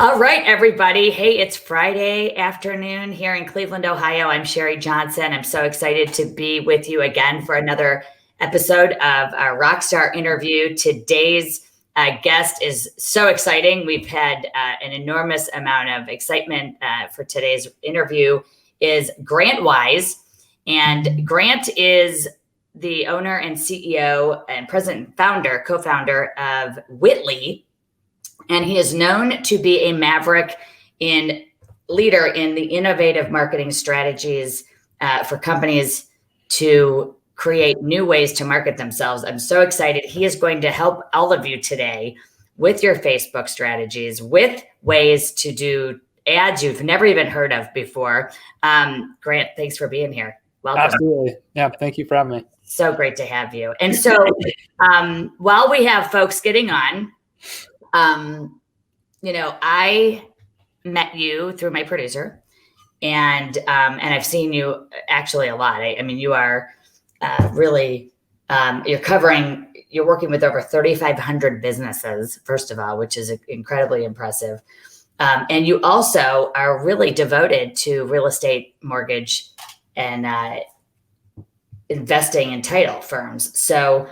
All right, everybody. Hey, it's Friday afternoon here in Cleveland, Ohio. I'm Sherri Johnson. I'm so excited to be with you again for another episode of our Rockstar interview. Today's guest is so exciting. We've had an enormous amount of excitement for today's interview is Grant Wise. And Grant is the owner and CEO and president and co-founder of Whitley. And he is known to be a maverick leader in the innovative marketing strategies for companies to create new ways to market themselves. I'm so excited. He is going to help all of you today with your Facebook strategies, with ways to do ads you've never even heard of before. Grant, thanks for being here. Welcome. Absolutely. Yeah. Thank you for having me. So great to have you. And so while we have folks getting on, I met you through my producer, and I've seen you actually a lot. I mean, you are really you're working with over 3,500 businesses, first of all, which is incredibly impressive. And you also are really devoted to real estate, mortgage, and investing in title firms. So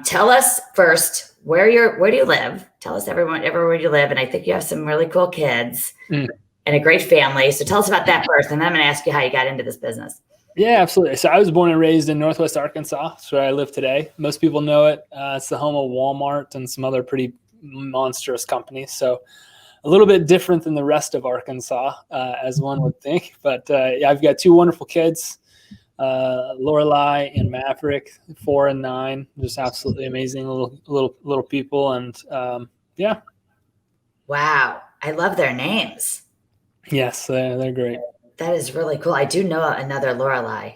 tell us first, where do you live? Tell us everywhere you live. And I think you have some really cool kids and a great family. So tell us about that first. And then I'm going to ask you how you got into this business. Yeah, absolutely. So I was born and raised in Northwest Arkansas. That's where I live today. Most people know it. It's the home of Walmart and some other pretty monstrous companies. So a little bit different than the rest of Arkansas, as one would think. But I've got two wonderful kids, Lorelai and Maverick, 4 and 9, just absolutely amazing little people. And yeah. Wow. I love their names. Yes, they're great. That is really cool. I do know another Lorelai.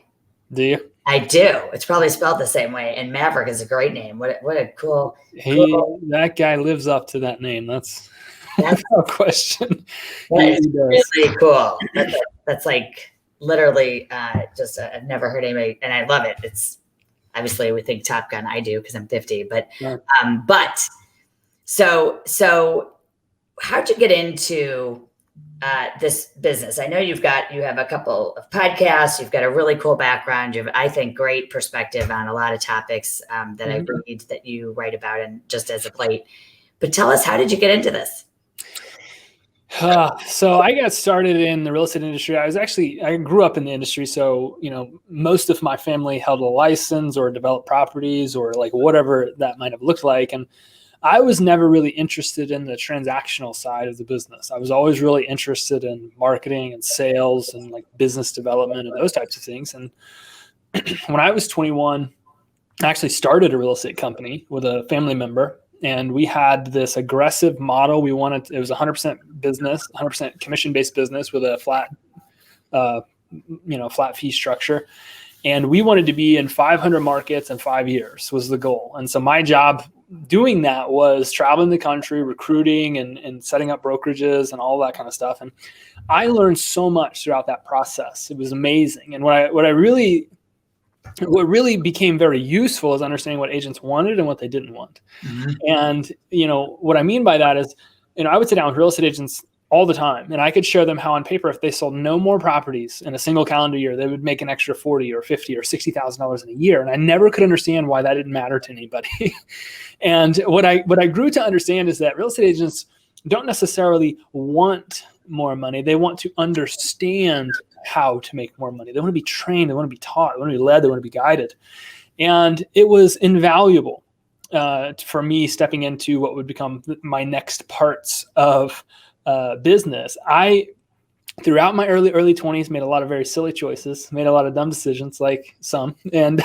Do you? I do. It's probably spelled the same way. And Maverick is a great name. What a cool. That guy lives up to that name. That's no question. That is really cool. That's like literally just I've never heard anybody, and I love it. It's obviously we think Top Gun. I do because I'm 50, but yeah. So how'd you get into this business? I know you have a couple of podcasts. You've got a really cool background. You have, I think, great perspective on a lot of topics that I read that you write about, and just as a plate. But tell us, how did you get into this? So I got started in the real estate industry. I grew up in the industry. So, most of my family held a license or developed properties or like whatever that might have looked like. And I was never really interested in the transactional side of the business. I was always really interested in marketing and sales and like business development and those types of things. And when I was 21, I actually started a real estate company with a family member. And we had this aggressive model. It was 100% business, 100% commission-based business with a flat fee structure. And we wanted to be in 500 markets in 5 years was the goal. And so my job doing that was traveling the country, recruiting and setting up brokerages and all that kind of stuff. And I learned so much throughout that process. It was amazing. And what really became very useful is understanding what agents wanted and what they didn't want. Mm-hmm. And, what I mean by that is, I would sit down with real estate agents all the time, and I could show them how on paper, if they sold no more properties in a single calendar year, they would make an extra $40 or $50 or $60,000 in a year. And I never could understand why that didn't matter to anybody. And what I grew to understand is that real estate agents don't necessarily want more money. They want to understand how to make more money. They want to be trained. They want to be taught. They want to be led. They want to be guided. And it was invaluable for me stepping into what would become my next parts of business. I, throughout my early 20s, made a lot of very silly choices, made a lot of dumb decisions, like some. And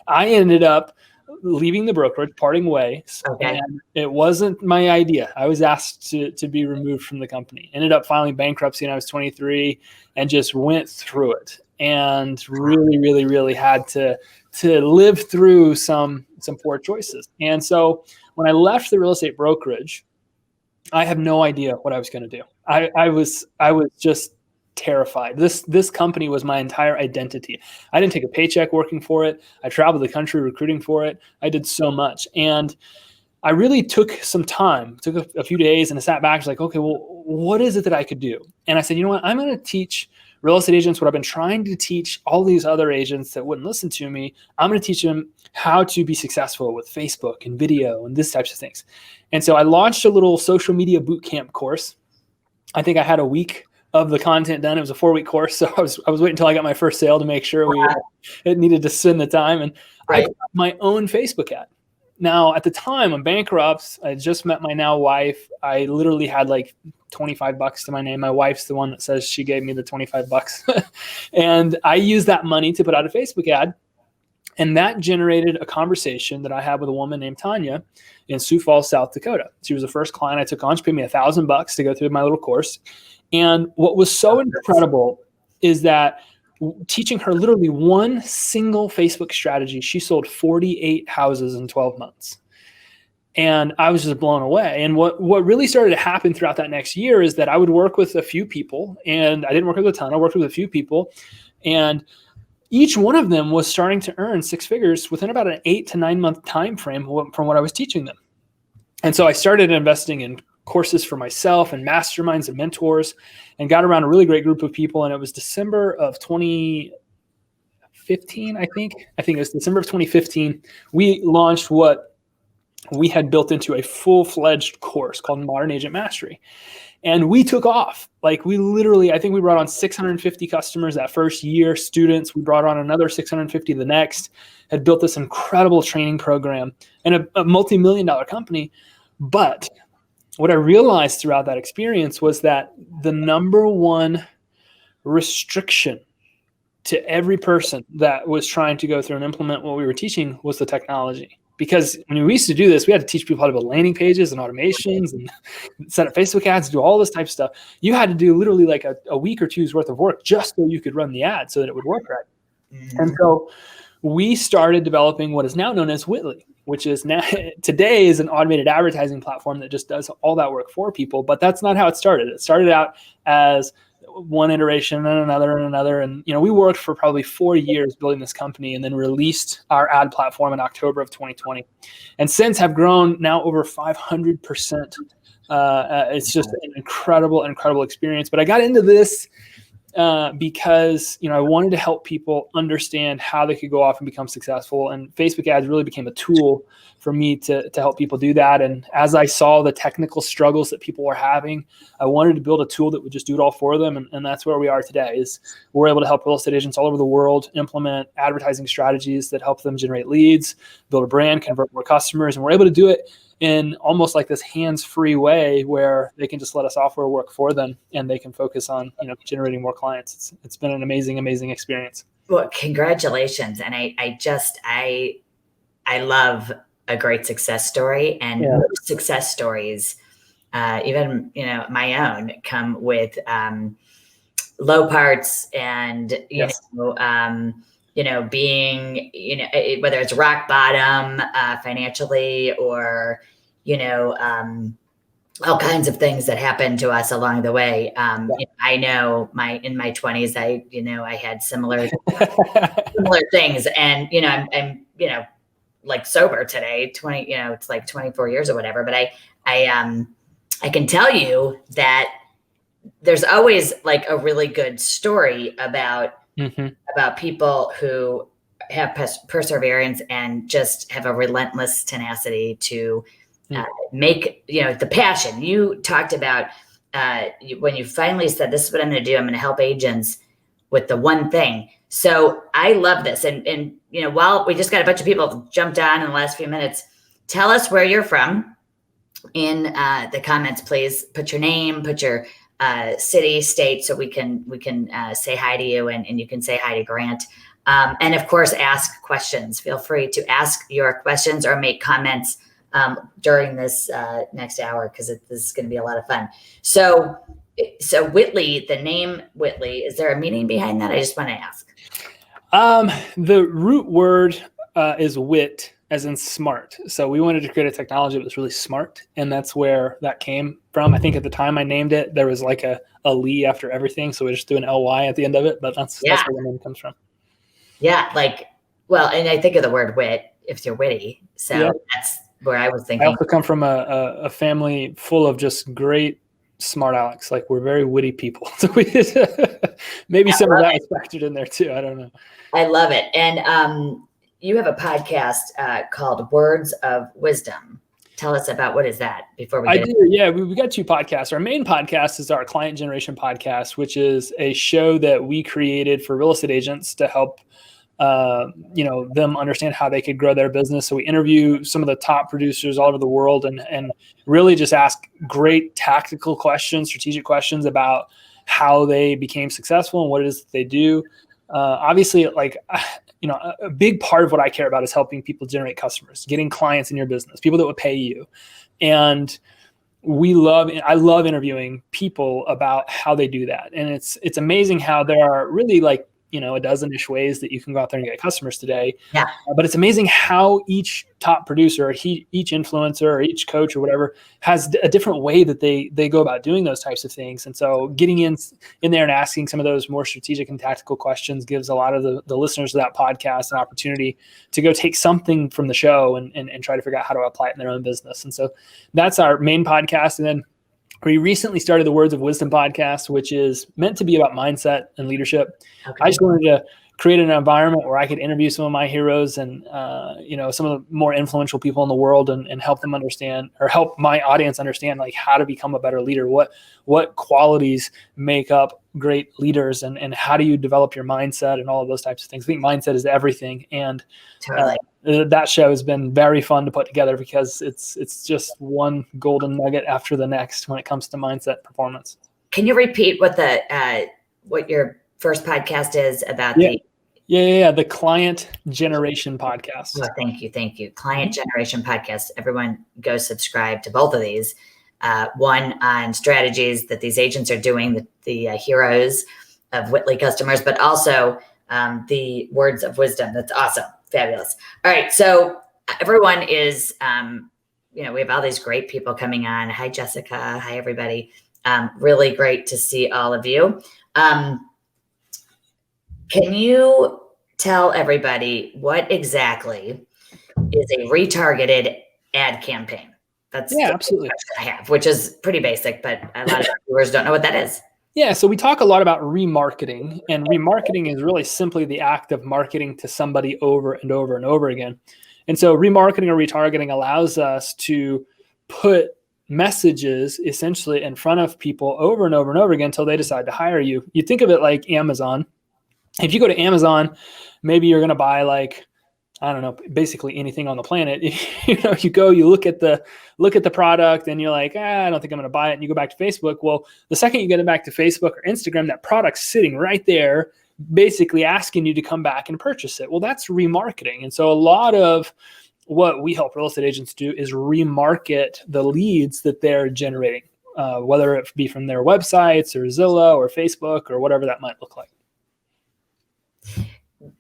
I ended up leaving the brokerage, parting ways. Okay. And it wasn't my idea. I was asked to be removed from the company. Ended up filing bankruptcy when I was 23 and just went through it. And really, really, really had to live through some poor choices. And so when I left the real estate brokerage, I have no idea what I was going to do. I was just terrified. This company was my entire identity. I didn't take a paycheck working for it. I traveled the country recruiting for it. I did so much. And I really took some time, took a few days, and I sat back. I was like, okay, well, what is it that I could do? And I said, you know what, I'm going to teach real estate agents what I've been trying to teach all these other agents that wouldn't listen to me. I'm going to teach them how to be successful with Facebook and video and this types of things. And so I launched a little social media bootcamp course. I think I had a week of the content done. It was a 4-week course. So I was waiting until I got my first sale to make sure it needed to spend the time. And I put my own Facebook ad. Now, at the time, I'm bankrupt. I just met my now wife. I literally had like $25 to my name. My wife's the one that says she gave me the $25. And I used that money to put out a Facebook ad. And that generated a conversation that I had with a woman named Tanya in Sioux Falls, South Dakota. She was the first client I took on. She paid me $1,000 to go through my little course. And what was so incredible is that teaching her literally one single Facebook strategy, she sold 48 houses in 12 months. And I was just blown away. And what really started to happen throughout that next year is that I would work with a few people, and I didn't work with a ton. I worked with a few people, and each one of them was starting to earn 6 figures within about an 8 to 9 month time frame from what I was teaching them. And so I started investing in courses for myself and masterminds and mentors, and got around a really great group of people. And it was December of 2015, I think it was December of 2015. We launched what we had built into a full-fledged course called Modern Agent Mastery. And we took off. Like, we literally, I think we brought on 650 customers that first year, students. We brought on another 650 the next, had built this incredible training program and a multi-million-dollar company. But what I realized throughout that experience was that the number one restriction to every person that was trying to go through and implement what we were teaching was the technology. Because when we used to do this, we had to teach people how to build landing pages and automations and set up Facebook ads, do all this type of stuff. You had to do literally like a week or two's worth of work just so you could run the ad so that it would work right. Mm-hmm. And so we started developing what is now known as Whitley, which is now today is an automated advertising platform that just does all that work for people. But that's not how it started. It started out as one iteration and another and another. And, we worked for probably 4 years building this company, and then released our ad platform in October of 2020. And since have grown now over 500%. It's just an incredible experience. But I got into this because, I wanted to help people understand how they could go off and become successful. And Facebook ads really became a tool for me to help people do that. And as I saw the technical struggles that people were having, I wanted to build a tool that would just do it all for them. And that's where we are today. Is we're able to help real estate agents all over the world implement advertising strategies that help them generate leads, build a brand, convert more customers. And we're able to do it in almost like this hands-free way where they can just let us software work for them, and they can focus on, generating more clients. It's been an amazing experience. Well, congratulations. And I love a great success story, and most success stories, even, my own, come with low parts and, being, whether it's rock bottom financially or, all kinds of things that happen to us along the way. I know in my 20s, I had similar things, and, I'm like sober today, it's like 24 years or whatever. But I can tell you that there's always like a really good story about people who have perseverance and just have a relentless tenacity to make, the passion. You talked about when you finally said, this is what I'm going to do. I'm going to help agents with the one thing. So I love this. And while we just got a bunch of people jumped on in the last few minutes, tell us where you're from in the comments, please. Put your name, put your city, state, so we can say hi to you, and you can say hi to Grant. And of course, ask questions. Feel free to ask your questions or make comments during this next hour, because this is going to be a lot of fun. So Whitley, the name Whitley, is there a meaning behind that? I just want to ask. The root word is wit, as in smart. So we wanted to create a technology that was really smart, and that's where that came from. I think at the time I named it, there was like a Lee after everything, so we just do an LY at the end of it, but that's where the name comes from. Yeah, and I think of the word wit if you're witty, so that's where I was thinking. I also come from a family full of just great smart Alex. Like, we're very witty people. So maybe some of that is factored in there too. I don't know. I love it. And you have a podcast called Words of Wisdom. Tell us about what is that before we get into it. Yeah, we got two podcasts. Our main podcast is our Client Generation podcast, which is a show that we created for real estate agents to help them understand how they could grow their business. So we interview some of the top producers all over the world and really just ask great tactical questions, strategic questions about how they became successful and what it is that they do. Obviously, a big part of what I care about is helping people generate customers, getting clients in your business, people that would pay you. And I love interviewing people about how they do that. And it's amazing how there are really a dozen-ish ways that you can go out there and get customers today. Yeah. But it's amazing how each top producer, or each influencer, or each coach, or whatever, has a different way that they go about doing those types of things. And so getting in there and asking some of those more strategic and tactical questions gives a lot of the listeners of that podcast an opportunity to go take something from the show and try to figure out how to apply it in their own business. And so that's our main podcast. And then we recently started the Words of Wisdom podcast, which is meant to be about mindset and leadership. Okay. I just wanted to create an environment where I could interview some of my heroes and, some of the more influential people in the world and help them understand, or help my audience understand, how to become a better leader, what qualities make up great leaders, and how do you develop your mindset and all of those types of things. I think mindset is everything. And that show has been very fun to put together because it's just one golden nugget after the next when it comes to mindset performance. Can you repeat what your first podcast is about? The Client Generation podcast. Oh, thank you. Client Generation podcast. Everyone go subscribe to both of these. One on strategies that these agents are doing, the heroes of Whitley customers, but also the Words of Wisdom. That's awesome. Fabulous. All right. So everyone is, we have all these great people coming on. Hi, Jessica. Hi, everybody. Really great to see all of you. Can you tell everybody what exactly is a retargeted ad campaign? That's absolutely question I have, which is pretty basic, but a lot of viewers don't know what that is. Yeah, so we talk a lot about remarketing, and remarketing is really simply the act of marketing to somebody over and over and over again. And so remarketing or retargeting allows us to put messages essentially in front of people over and over and over again until they decide to hire you. You think of it like Amazon. If you go to Amazon, maybe you're going to buy basically anything on the planet. You go, you look at the product and you're like, I don't think I'm going to buy it. And you go back to Facebook. Well, the second you get it back to Facebook or Instagram, that product's sitting right there, basically asking you to come back and purchase it. Well, that's remarketing. And so a lot of what we help real estate agents do is remarket the leads that they're generating, whether it be from their websites or Zillow or Facebook or whatever that might look like.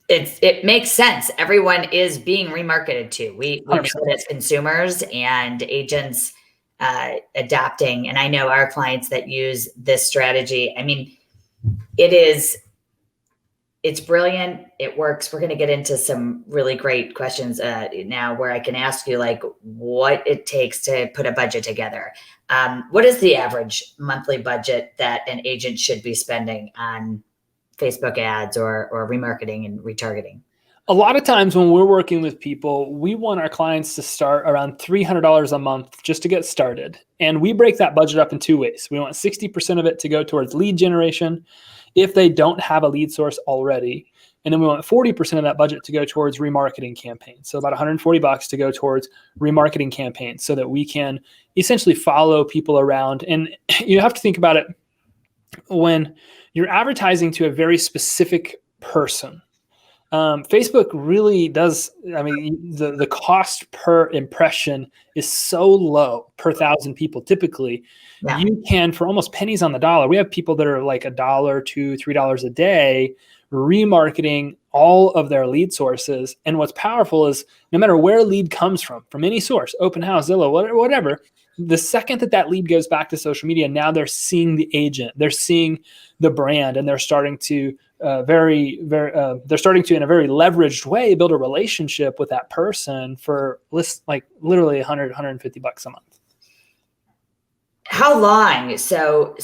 It makes sense. Everyone is being remarketed to. We know that as consumers and agents adapting. And I know our clients that use this strategy. I mean, it's brilliant. It works. We're going to get into some really great questions now where I can ask you what it takes to put a budget together. What is the average monthly budget that an agent should be spending on Facebook ads or remarketing and retargeting? A lot of times when we're working with people, we want our clients to start around $300 a month just to get started. And we break that budget up in two ways. We want 60% of it to go towards lead generation if they don't have a lead source already. And then we want 40% of that budget to go towards remarketing campaigns. So about $140 to go towards remarketing campaigns so that we can essentially follow people around. And you have to think about it when you're advertising to a very specific person. Facebook really does, the cost per impression is so low per 1,000 people. Typically, you can, for almost pennies on the dollar, we have people that are like $1, $2, $3 a day remarketing all of their lead sources. And what's powerful is no matter where a lead comes from any source, open house, Zillow, whatever, the second that lead goes back to social media, now they're seeing the agent, they're seeing the brand, and they're starting to in a very leveraged way build a relationship with that person for literally $100, $150 a month. how long? So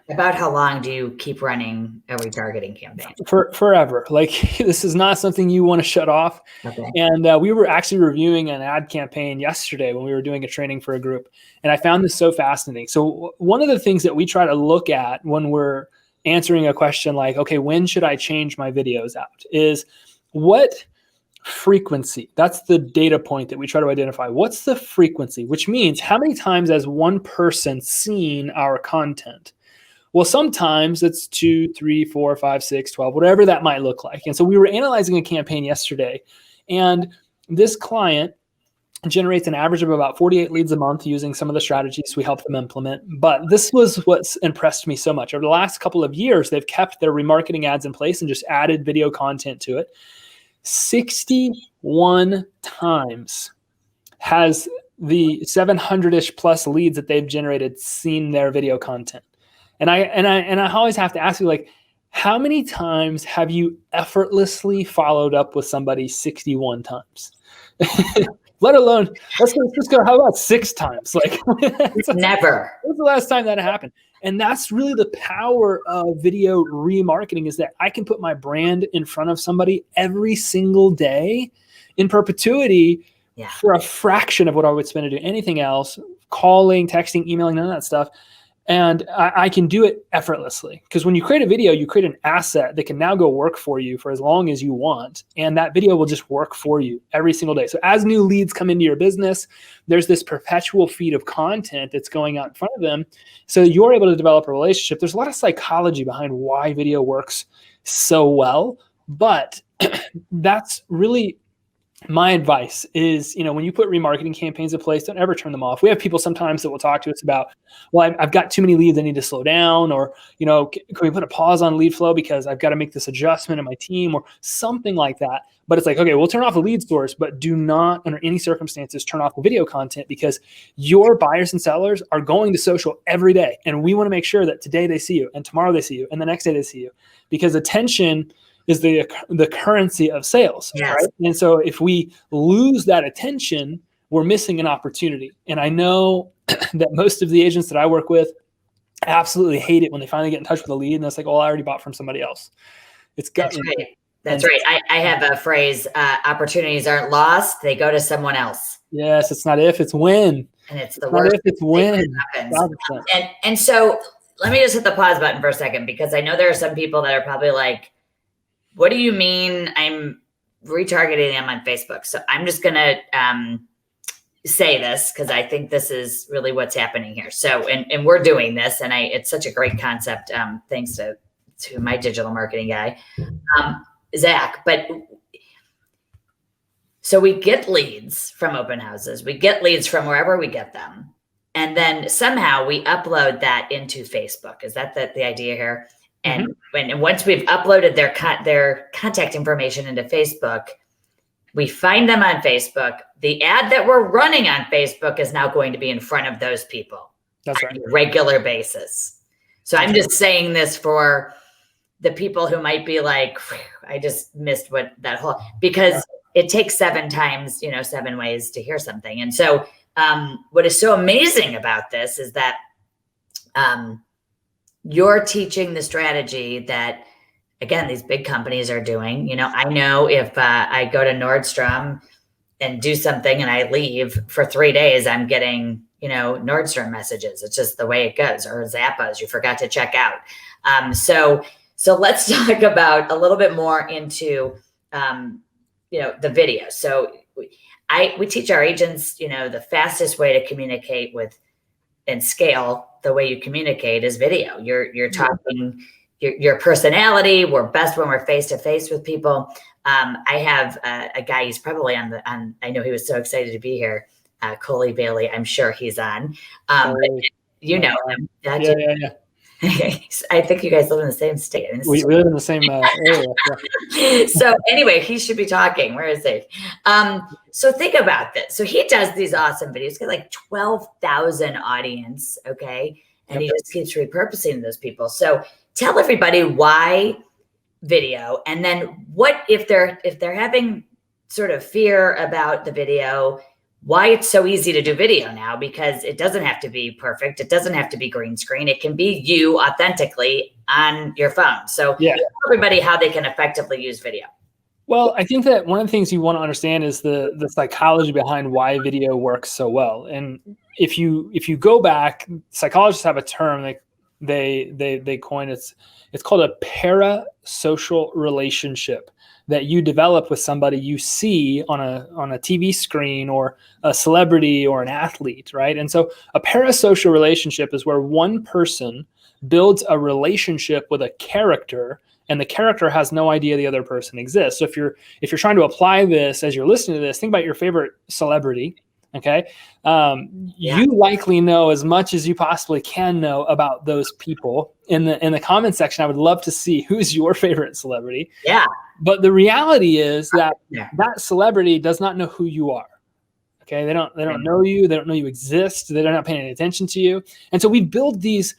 about how long do you keep running a retargeting campaign? Forever. Like this is not something you want to shut off. Okay. And we were actually reviewing an ad campaign yesterday when we were doing a training for a group. And I found this so fascinating. So one of the things that we try to look at when we're answering a question like, okay, when should I change my videos out, is what frequency. That's the data point that we try to identify. What's the frequency, which means how many times has one person seen our content? Well, sometimes it's 2, 3, 4, 5, 6, 12, whatever that might look like. And so we were analyzing a campaign yesterday, and this client generates an average of about 48 leads a month using some of the strategies we help them implement. But this was what's impressed me so much. Over the last couple of years, they've kept their remarketing ads in place and just added video content to it. 61 times has the 700-ish plus leads that they've generated seen their video content. And I always have to ask you, like, how many times have you effortlessly followed up with somebody 61 times? Let alone, let's go, how about 6 times? Like, never. When's the last time that happened? And that's really the power of video remarketing, is that I can put my brand in front of somebody every single day in perpetuity for a fraction of what I would spend to do anything else, calling, texting, emailing, none of that stuff. And I can do it effortlessly, because when you create a video, you create an asset that can now go work for you for as long as you want. And that video will just work for you every single day. So as new leads come into your business, there's this perpetual feed of content that's going out in front of them. So you're able to develop a relationship. There's a lot of psychology behind why video works so well, but that's really my advice is, when you put remarketing campaigns in place, don't ever turn them off. We have people sometimes that will talk to us about, well, I've got too many leads, I need to slow down, or, can we put a pause on lead flow because I've got to make this adjustment in my team or something like that. But it's like, okay, we'll turn off the lead source, but do not under any circumstances turn off the video content, because your buyers and sellers are going to social every day. And we want to make sure that today they see you and tomorrow they see you and the next day they see you, because attention is the currency of sales, right? And so if we lose that attention, we're missing an opportunity. And I know that most of the agents that I work with absolutely hate it when they finally get in touch with a lead and it's like, oh, I already bought from somebody else. That's right. That's right. I have a phrase, opportunities aren't lost, they go to someone else. Yes, it's not if, it's when. And it's the worst. Not if, it's when. And so let me just hit the pause button for a second, because I know there are some people that are probably like, what do you mean I'm retargeting them on Facebook? So I'm just going to say this, because I think this is really what's happening here. So, and we're doing this, and it's such a great concept, thanks to my digital marketing guy, Zach. But so we get leads from open houses. We get leads from wherever we get them. And then somehow we upload that into Facebook. Is that the idea here? And once we've uploaded their contact information into Facebook, we find them on Facebook. The ad that we're running on Facebook is now going to be in front of those people on a regular basis. So I'm just saying this for the people who might be like, I just missed because it takes 7 times, 7 ways to hear something. And so what is so amazing about this is that you're teaching the strategy that, again, these big companies are doing. I know if I go to Nordstrom and do something and I leave for 3 days, I'm getting, Nordstrom messages. It's just the way it goes. Or Zappos, you forgot to check out. So let's talk about a little bit more into, the video. So we teach our agents, the fastest way to communicate with and scale the way you communicate is video. You're talking your personality. We're best when we're face to face with people. I have a guy, he's probably on, I know he was so excited to be here. Coley Bailey, I'm sure he's on. But you know him. Yeah. I think you guys live in the same state. We live in the same area. Yeah. So anyway, he should be talking. Where is he? So think about this. So he does these awesome videos. He's got like 12,000 audience. Okay. And he just keeps repurposing those people. So tell everybody why video, and then what if they're having sort of fear about the video, why it's so easy to do video now, because it doesn't have to be perfect. It doesn't have to be green screen. It can be you authentically on your phone. So yeah, everybody how they can effectively use video. Well, I think that one of the things you want to understand is the psychology behind why video works so well. And if you go back, psychologists have a term they coin. It's called a parasocial relationship that you develop with somebody you see on a TV screen, or a celebrity, or an athlete, right? And so a parasocial relationship is where one person builds a relationship with a character, and the character has no idea the other person exists. So if you're trying to apply this as you're listening to this, think about your favorite celebrity. Okay. You likely know as much as you possibly can know about those people. In the comment section, I would love to see who's your favorite celebrity. Yeah. But the reality is that that celebrity does not know who you are. Okay. They don't know you. They don't know you exist. They're not paying any attention to you. And so we build these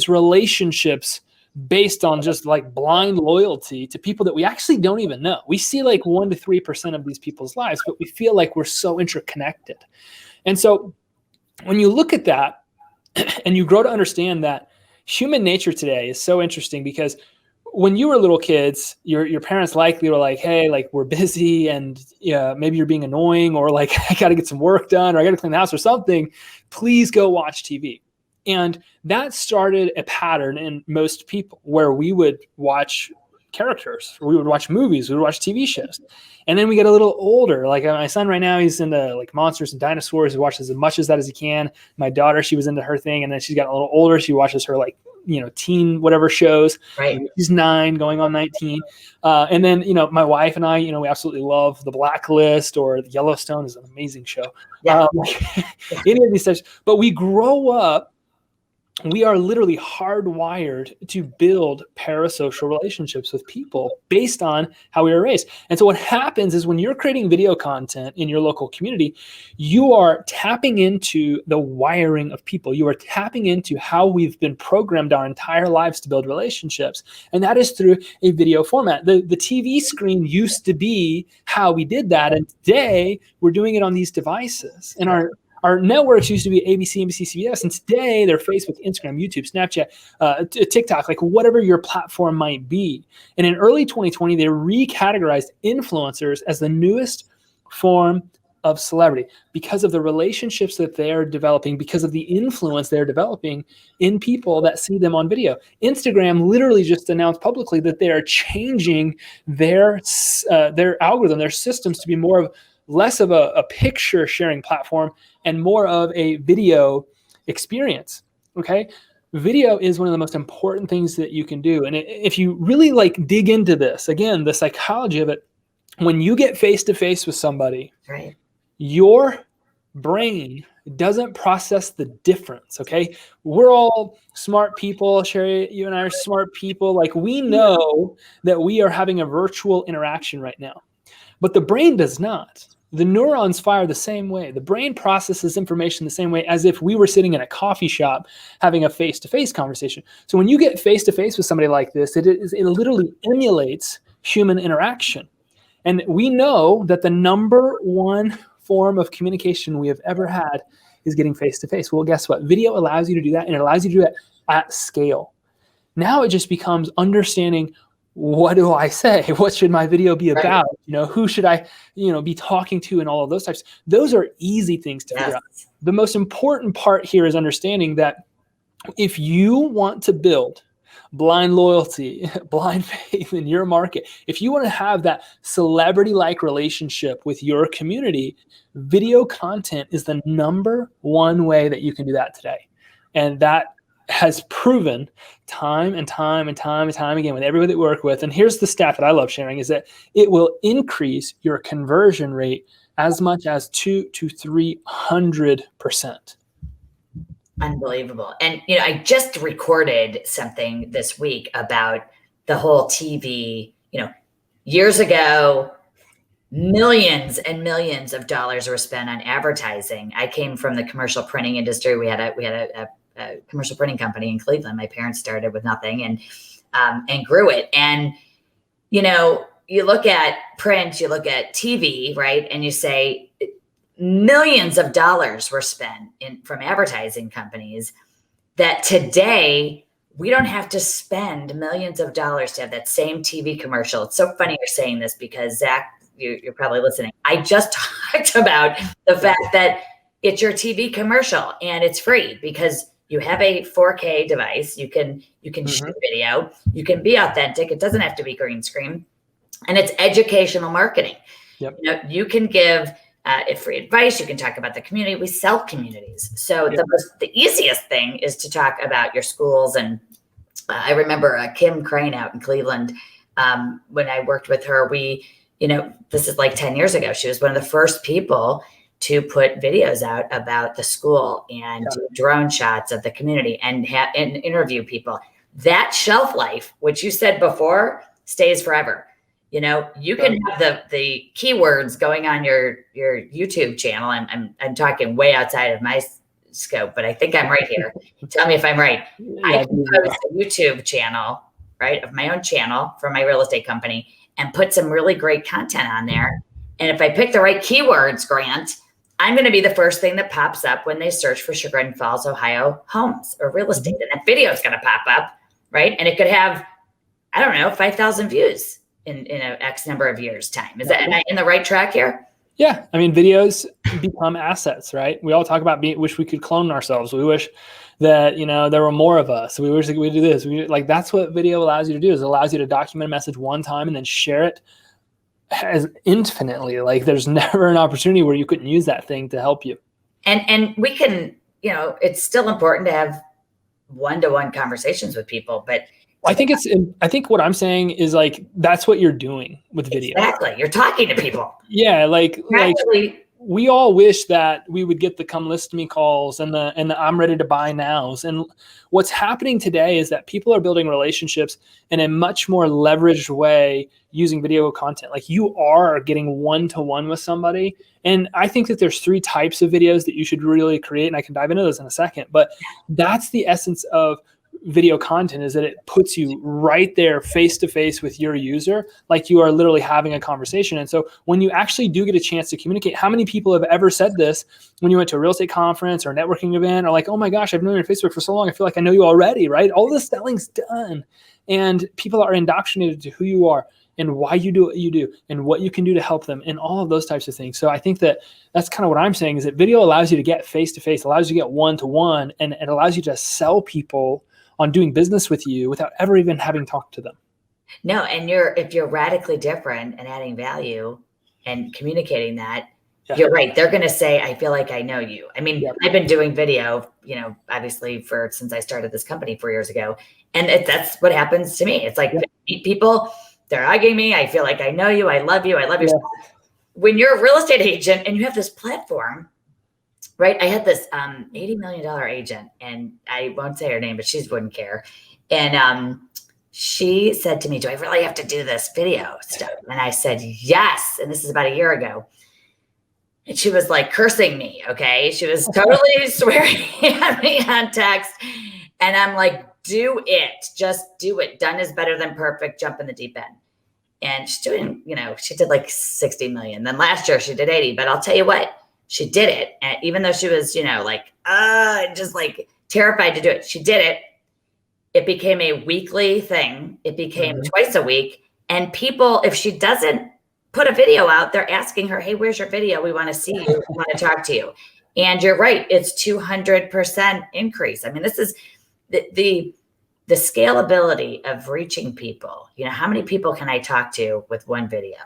relationships based on just like blind loyalty to people that we actually don't even know. We see like 1 to 3% of these people's lives, but we feel like we're so interconnected. And so when you look at that and you grow to understand that human nature today is so interesting, because when you were little kids, your parents likely were like, hey, like we're busy, and maybe you're being annoying, or like I got to get some work done, or I got to clean the house or something. Please go watch TV. And that started a pattern in most people where we would watch characters, or we would watch movies, we would watch TV shows. And then we get a little older. Like my son right now, he's into like monsters and dinosaurs. He watches as much as that as he can. My daughter, she was into her thing. And then she's gotten a little older. She watches her like, teen, whatever shows. Right. She's 9 going on 19. And then, my wife and I, we absolutely love The Blacklist, or Yellowstone is an amazing show. Yeah. Any of these types. But we grow up, we are literally hardwired to build parasocial relationships with people based on how we were raised. And so what happens is when you're creating video content in your local community, you are tapping into the wiring of people. You are tapping into how we've been programmed our entire lives to build relationships. And that is through a video format. The TV screen used to be how we did that. And today we're doing it on these devices. And our networks used to be ABC, NBC, CBS, and today they're Facebook, Instagram, YouTube, Snapchat, TikTok, like whatever your platform might be. And in early 2020, they recategorized influencers as the newest form of celebrity because of the relationships that they're developing, because of the influence they're developing in people that see them on video. Instagram literally just announced publicly that they are changing their algorithm, their systems to be less of a picture sharing platform and more of a video experience. Okay. Video is one of the most important things that you can do. And if you really like dig into this, again, the psychology of it, when you get face to face with somebody, right, your brain doesn't process the difference. Okay. We're all smart people. Sherri, you and I are smart people. Like we know that we are having a virtual interaction right now, but the brain does not. The neurons fire the same way. The brain processes information the same way as if we were sitting in a coffee shop having a face-to-face conversation. So when you get face-to-face with somebody like this, it literally emulates human interaction. And we know that the number one form of communication we have ever had is getting face-to-face. Well, guess what? Video allows you to do that, and it allows you to do that at scale. Now it just becomes understanding, what do I say? What should my video be about? Right. Who should I, be talking to, and all of those types. Those are easy things to figure out. The most important part here is understanding that if you want to build blind loyalty, blind faith in your market, if you want to have that celebrity-like relationship with your community, video content is the number one way that you can do that today. And that has proven time and time and time and time again with everybody that we work with. And here's the stat that I love sharing, is that it will increase your conversion rate as much as 200 to 300%. Unbelievable. And, I just recorded something this week about the whole TV, years ago, millions and millions of dollars were spent on advertising. I came from the commercial printing industry. We had a commercial printing company in Cleveland. My parents started with nothing and grew it. And, you look at print, you look at TV, right? And you say millions of dollars were spent from advertising companies that today we don't have to spend millions of dollars to have that same TV commercial. It's so funny you're saying this because Zach, you're probably listening. I just talked about the fact that it's your TV commercial and it's free because you have a 4K device. You can shoot video. You can be authentic. It doesn't have to be green screen, and it's educational marketing. Yep. You can give free advice. You can talk about the community. We sell communities. So the easiest thing is to talk about your schools. And I remember Kim Crane out in Cleveland. When I worked with her, this is like 10 years ago. She was one of the first people to put videos out about the school and do drone shots of the community and interview people. That shelf life, which you said before, stays forever. You can have the keywords going on your YouTube channel. I'm talking way outside of my scope, but I think I'm right here. Tell me if I'm right. I can post a YouTube channel, right, of my own channel for my real estate company and put some really great content on there. And if I pick the right keywords, Grant, I'm going to be the first thing that pops up when they search for Chagrin Falls, Ohio homes or real estate. And that video is going to pop up, right? And it could have, 5,000 views in a X number of years time. Am I in the right track here? Yeah. I mean, videos become assets, right? We all talk about wish we could clone ourselves. We wish that, there were more of us. We wish that we do this. That's what video allows you to do, is it allows you to document a message one time and then share it as infinitely. Like there's never an opportunity where you couldn't use that thing to help you. And we can, it's still important to have one-to-one conversations with people, but I think what I'm saying is like, that's what you're doing with video. Exactly. You're talking to people. Yeah. Like we all wish that we would get the come list to me calls and the I'm ready to buy nows. And what's happening today is that people are building relationships in a much more leveraged way using video content. Like you are getting one-to-one with somebody. And I think that there's 3 types of videos that you should really create. And I can dive into those in a second, but that's the essence of video content, is that it puts you right there face to face with your user, like you are literally having a conversation. And so when you actually do get a chance to communicate, how many people have ever said this when you went to a real estate conference or a networking event, or like, oh my gosh, I've known you on Facebook for so long, I feel like I know you already, right? All the selling's done. And people are indoctrinated to who you are and why you do what you do and what you can do to help them and all of those types of things. So I think that that's kind of what I'm saying, is that video allows you to get face to face, allows you to get one-to-one, and it allows you to sell people on doing business with you without ever even having talked to them. No, and if you're radically different and adding value and communicating that, you're right. They're going to say, I feel like I know you. I mean, I've been doing video, obviously since I started this company 4 years ago. And that's what happens to me. It's like, meet people, they're hugging me. I feel like I know you. I love you. I love your stuff. When you're a real estate agent and you have this platform, right? I had this $80 million agent, and I won't say her name, but she wouldn't care. And she said to me, do I really have to do this video stuff? And I said, yes. And this is about a year ago. And she was like cursing me. Okay. She was totally swearing at me on text. And I'm like, do it. Just do it. Done is better than perfect. Jump in the deep end. And she's doing, she did like 60 million. Then last year she did 80, but I'll tell you what, she did it. And even though she was, just like terrified to do it, she did it. It became a weekly thing. It became twice a week. And people, if she doesn't put a video out, they're asking her, hey, where's your video? We want to see you. We want to talk to you. And you're right. It's 200% increase. I mean, this is the scalability of reaching people. How many people can I talk to with one video?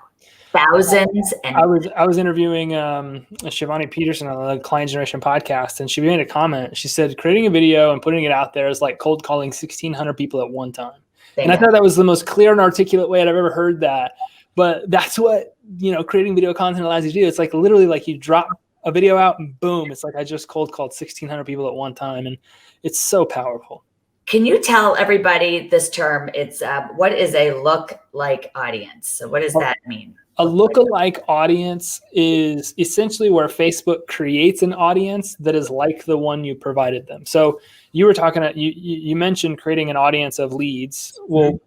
Thousands. And I was interviewing Shivani Peterson on the Client Generation podcast, and she made a comment. She said, creating a video and putting it out there is like cold calling 1,600 people at one time. And I thought that was the most clear and articulate way I've ever heard that. But that's what, creating video content allows you to do. It's like literally like you drop a video out and boom, it's like I just cold called 1,600 people at one time. And it's so powerful. Can you tell everybody this term? It's what is a look-like audience? So what does that mean? A look-alike audience is essentially where Facebook creates an audience that is like the one you provided them. So you were talking, you mentioned creating an audience of leads. Well,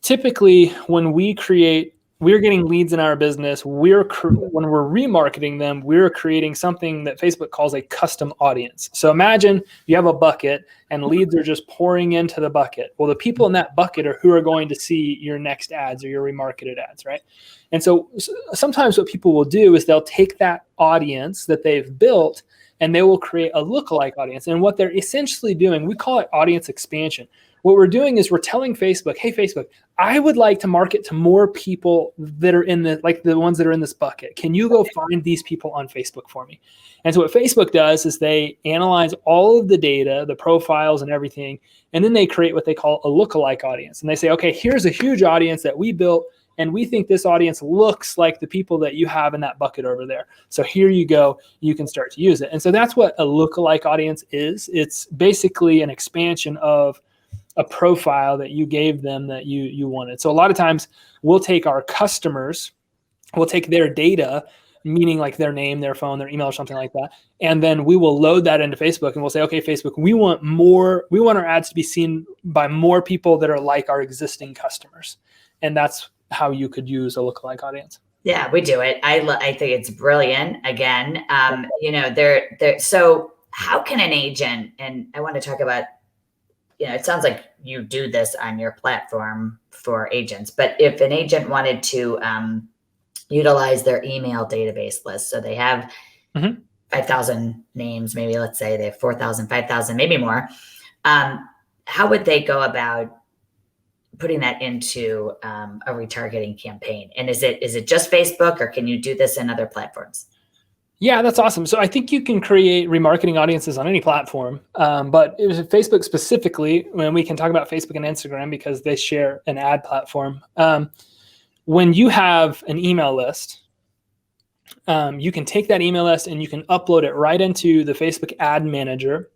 typically when we create we're getting leads in our business. When we're remarketing them, we're creating something that Facebook calls a custom audience. So imagine you have a bucket and leads are just pouring into the bucket. Well, the people in that bucket are who are going to see your next ads or your remarketed ads, right? And so sometimes what people will do is they'll take that audience that they've built and they will create a lookalike audience. And what they're essentially doing, we call it audience expansion. What we're doing is we're telling Facebook, hey, Facebook, I would like to market to more people that are in the ones that are in this bucket. Can you go find these people on Facebook for me? And so what Facebook does is they analyze all of the data, the profiles and everything, and then they create what they call a lookalike audience. And they say, okay, here's a huge audience that we built, and we think this audience looks like the people that you have in that bucket over there. So here you go, you can start to use it. And so that's what a lookalike audience is. It's basically an expansion of a profile that you gave them that you wanted. So a lot of times we'll take our customers, we'll take their data, meaning like their name, their phone, their email or something like that. And then we will load that into Facebook and we'll say, okay, Facebook, we want our ads to be seen by more people that are like our existing customers. And that's how you could use a lookalike audience. Yeah, we do it. I think it's brilliant. Again, so how can an agent, and I want to talk about, it sounds like you do this on your platform for agents, but if an agent wanted to utilize their email database list, so they have 5,000 names, maybe let's say they have 4,000, 5,000, maybe more, how would they go about putting that into a retargeting campaign? And is it just Facebook, or can you do this in other platforms? Yeah, that's awesome. So I think you can create remarketing audiences on any platform, but it was Facebook specifically, when we can talk about Facebook and Instagram because they share an ad platform. When you have an email list, you can take that email list and you can upload it right into the Facebook ad manager.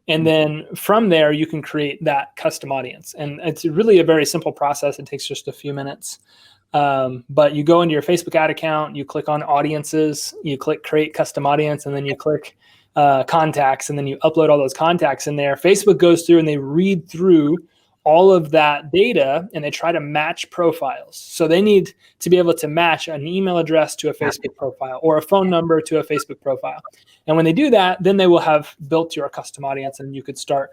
And then from there, you can create that custom audience. And it's really a very simple process. It takes just a few minutes. But you go into your Facebook ad account, you click on audiences, you click create custom audience, and then you click contacts, and then you upload all those contacts in there. Facebook goes through and they read through all of that data and they try to match profiles. So they need to be able to match an email address to a Facebook profile or a phone number to a Facebook profile. And when they do that, then they will have built your custom audience, and you could start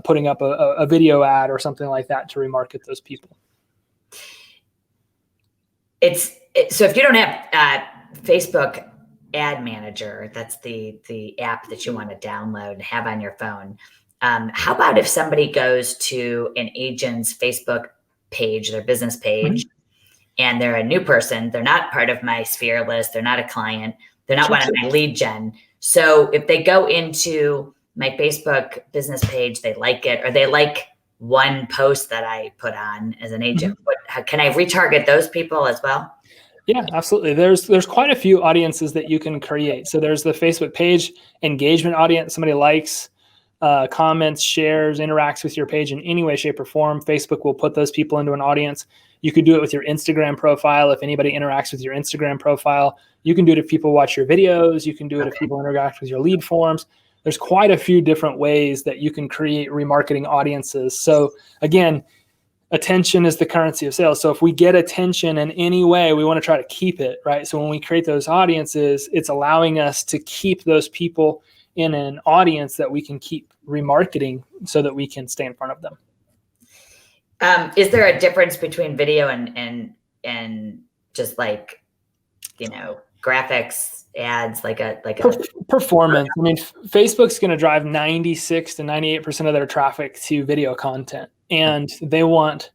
putting up a video ad or something like that to remarket those people. So if you don't have Facebook Ad Manager, that's the app that you want to download and have on your phone. How about if somebody goes to an agent's Facebook page, their business page, and they're a new person, they're not part of my sphere list, they're not a client, they're not one of my lead gen. So if they go into my Facebook business page, they like it, or they like one post that I put on as an agent, can I retarget those people as well? Yeah, absolutely. There's quite a few audiences that you can create. So there's the Facebook page engagement audience. Somebody likes, comments, shares, interacts with your page in any way, shape, or form. Facebook will put those people into an audience. You could do it with your Instagram profile. If anybody interacts with your Instagram profile, you can do it if people watch your videos. You can do it if people interact with your lead forms. There's quite a few different ways that you can create remarketing audiences. So again, attention is the currency of sales. So if we get attention in any way, we want to try to keep it, right? So when we create those audiences, it's allowing us to keep those people in an audience that we can keep remarketing so that we can stay in front of them. Is there a difference between video and just like, graphics, ads, like a performance? I mean, Facebook's going to drive 96 to 98% of their traffic to video content, and they want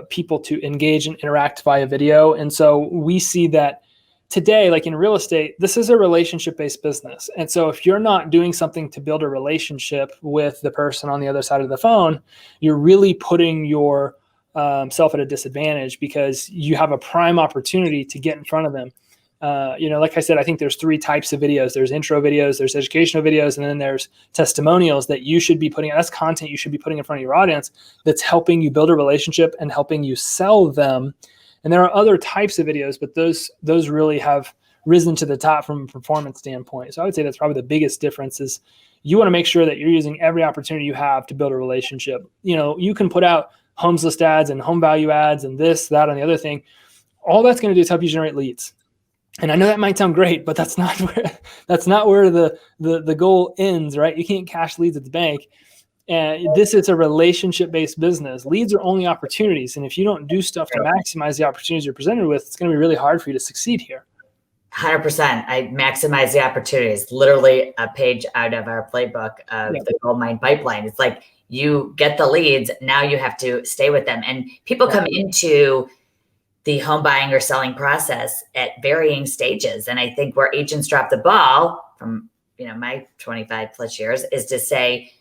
people to engage and interact via video. And so we see that today, like in real estate, this is a relationship-based business. And so if you're not doing something to build a relationship with the person on the other side of the phone, you're really putting your self at a disadvantage, because you have a prime opportunity to get in front of them. Like I said, I think there's 3 types of videos. There's intro videos, there's educational videos, and then there's testimonials that you should be putting, that's content you should be putting in front of your audience that's helping you build a relationship and helping you sell them. And there are other types of videos, but those really have risen to the top from a performance standpoint. So I would say that's probably the biggest difference is you want to make sure that you're using every opportunity you have to build a relationship. You can put out homes list ads and home value ads and this, that, and the other thing. all that's going to do is help you generate leads. And I know that might sound great, but that's not where the goal ends, right? You can't cash leads at the bank. And this is a relationship-based business. Leads are only opportunities. And if you don't do stuff to maximize the opportunities you're presented with, it's going to be really hard for you to succeed here. 100%. I maximize the opportunities. Literally a page out of our playbook of the gold mine pipeline. It's like you get the leads. Now you have to stay with them. And people come into the home buying or selling process at varying stages. And I think where agents drop the ball from, my 25 plus years is to say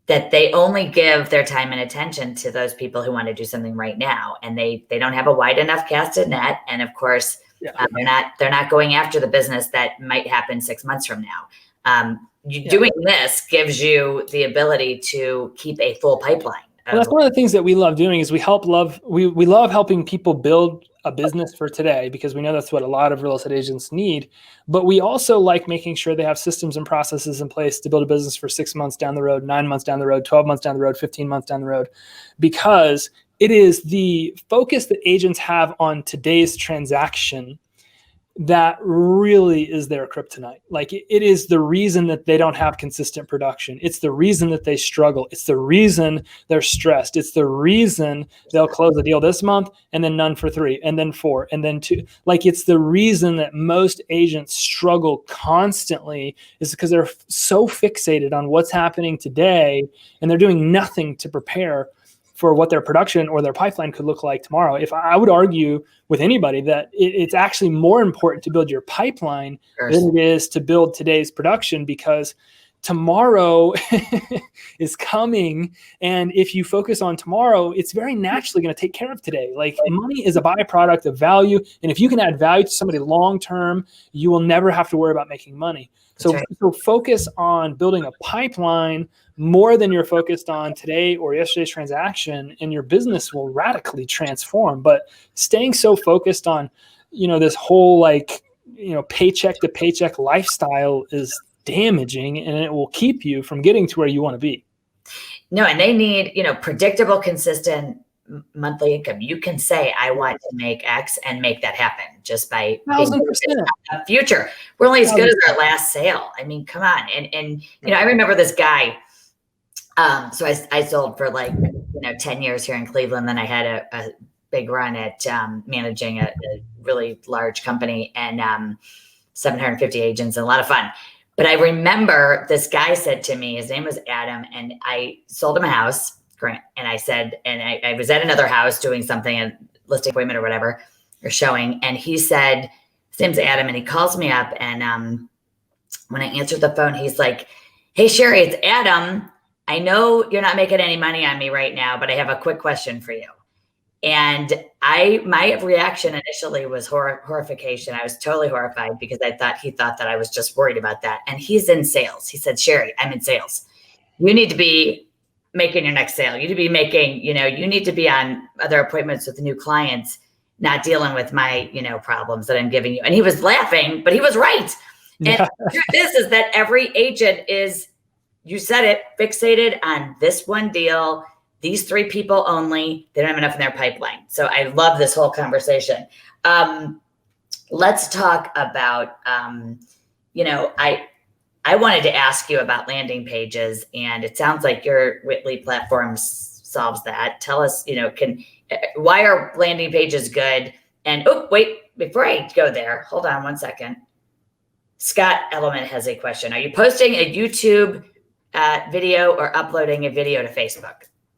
that they only give their time and attention to those people who want to do something right now. And they don't have a wide enough casted net. And of course, they're not going after the business that might happen 6 months from now. Doing this gives you the ability to keep a full pipeline. Well, that's one of the things that we love doing is we love helping people build a business for today, because we know that's what a lot of real estate agents need. But we also like making sure they have systems and processes in place to build a business for 6 months down the road, 9 months down the road, 12 months down the road, 15 months down the road, because it is the focus that agents have on today's transaction that really is their kryptonite. Like it is the reason that they don't have consistent production. It's the reason that they struggle. It's the reason they're stressed. It's the reason they'll close a deal this month and then none for 3 and then 4 and then 2. Like it's the reason that most agents struggle constantly is because they're so fixated on what's happening today and they're doing nothing to prepare for what their production or their pipeline could look like tomorrow. If I would argue with anybody that it's actually more important to build your pipeline than it is to build today's production, because tomorrow is coming. And if you focus on tomorrow, it's very naturally going to take care of today. Like money is a byproduct of value. And if you can add value to somebody long-term, you will never have to worry about making money. So focus on building a pipeline more than you're focused on today or yesterday's transaction, and your business will radically transform. But staying so focused on, this whole paycheck to paycheck lifestyle is damaging, and it will keep you from getting to where you want to be. No, and they need, predictable, consistent monthly income. You can say, I want to make X and make that happen just by 1,000%. The future. We're only as good as our last sale. I mean, come on. And I remember this guy. So I sold for 10 years here in Cleveland. Then I had a big run at managing a really large company and 750 agents and a lot of fun. But I remember this guy said to me, his name was Adam, and I sold him a house. And I said, and I was at another house doing something, a listing appointment or whatever, or showing. And he said, his name's Adam, and he calls me up. And when I answered the phone, he's like, hey, Sherri, it's Adam. I know you're not making any money on me right now, but I have a quick question for you. And my reaction initially was horrification. I was totally horrified because he thought that I was just worried about that. And he's in sales. He said, Sherri, I'm in sales. You need to be making your next sale. You need to be making, you need to be on other appointments with new clients, not dealing with my, problems that I'm giving you. And he was laughing, but he was right. And the truth is that every agent is, you said it, fixated on this one deal, these 3 people only. They don't have enough in their pipeline. So I love this whole conversation. Let's talk about, I wanted to ask you about landing pages, and it sounds like your Whitley platform solves that. Tell us, why are landing pages good? And wait, before I go there, hold on one second. Scott Element has a question. Are you posting a YouTube video or uploading a video to Facebook?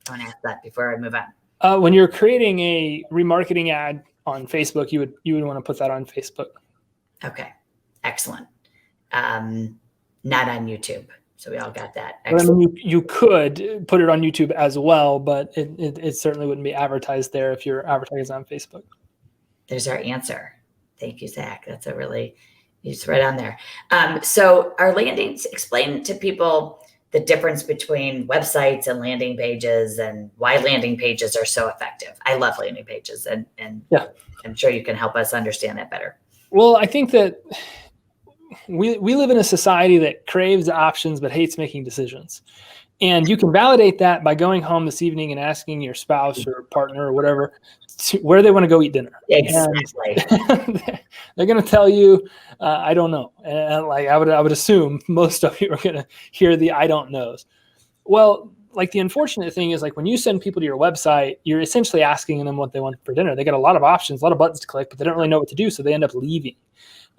I want to ask that before I move on. When you're creating a remarketing ad on Facebook, you would want to put that on Facebook. Okay, excellent. Not on YouTube. So we all got that. I mean, you could put it on YouTube as well, but it certainly wouldn't be advertised there if you're advertising on Facebook. There's our answer. Thank you, Zach. That's it's right on there. So our landings, explain to people the difference between websites and landing pages and why landing pages are so effective. I love landing pages, and I'm sure you can help us understand that better. Well, I think that we live in a society that craves options but hates making decisions. And you can validate that by going home this evening and asking your spouse or partner or whatever where they want to go eat dinner. Exactly. And they're going to tell you, I don't know. And like I would assume most of you are going to hear the I don't knows. Well, like the unfortunate thing is like when you send people to your website, you're essentially asking them what they want for dinner. They got a lot of options, a lot of buttons to click, but they don't really know what to do. So they end up leaving.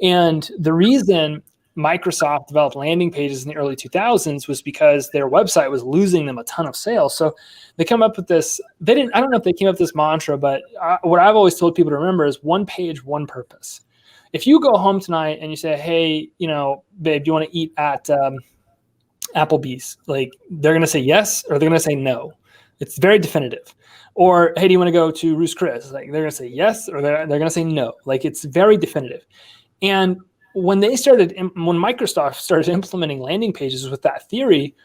And the reason Microsoft developed landing pages in the early 2000s was because their website was losing them a ton of sales. So they come up with this, I don't know if they came up with this mantra, but what I've always told people to remember is one page, one purpose. If you go home tonight and you say, hey, babe, do you want to eat at Applebee's? Like they're going to say yes, or they're going to say no. It's very definitive. Or, hey, do you want to go to Ruth's Chris? Like they're going to say yes, or they're going to say no. Like it's very definitive. And when Microsoft started implementing landing pages with that theory,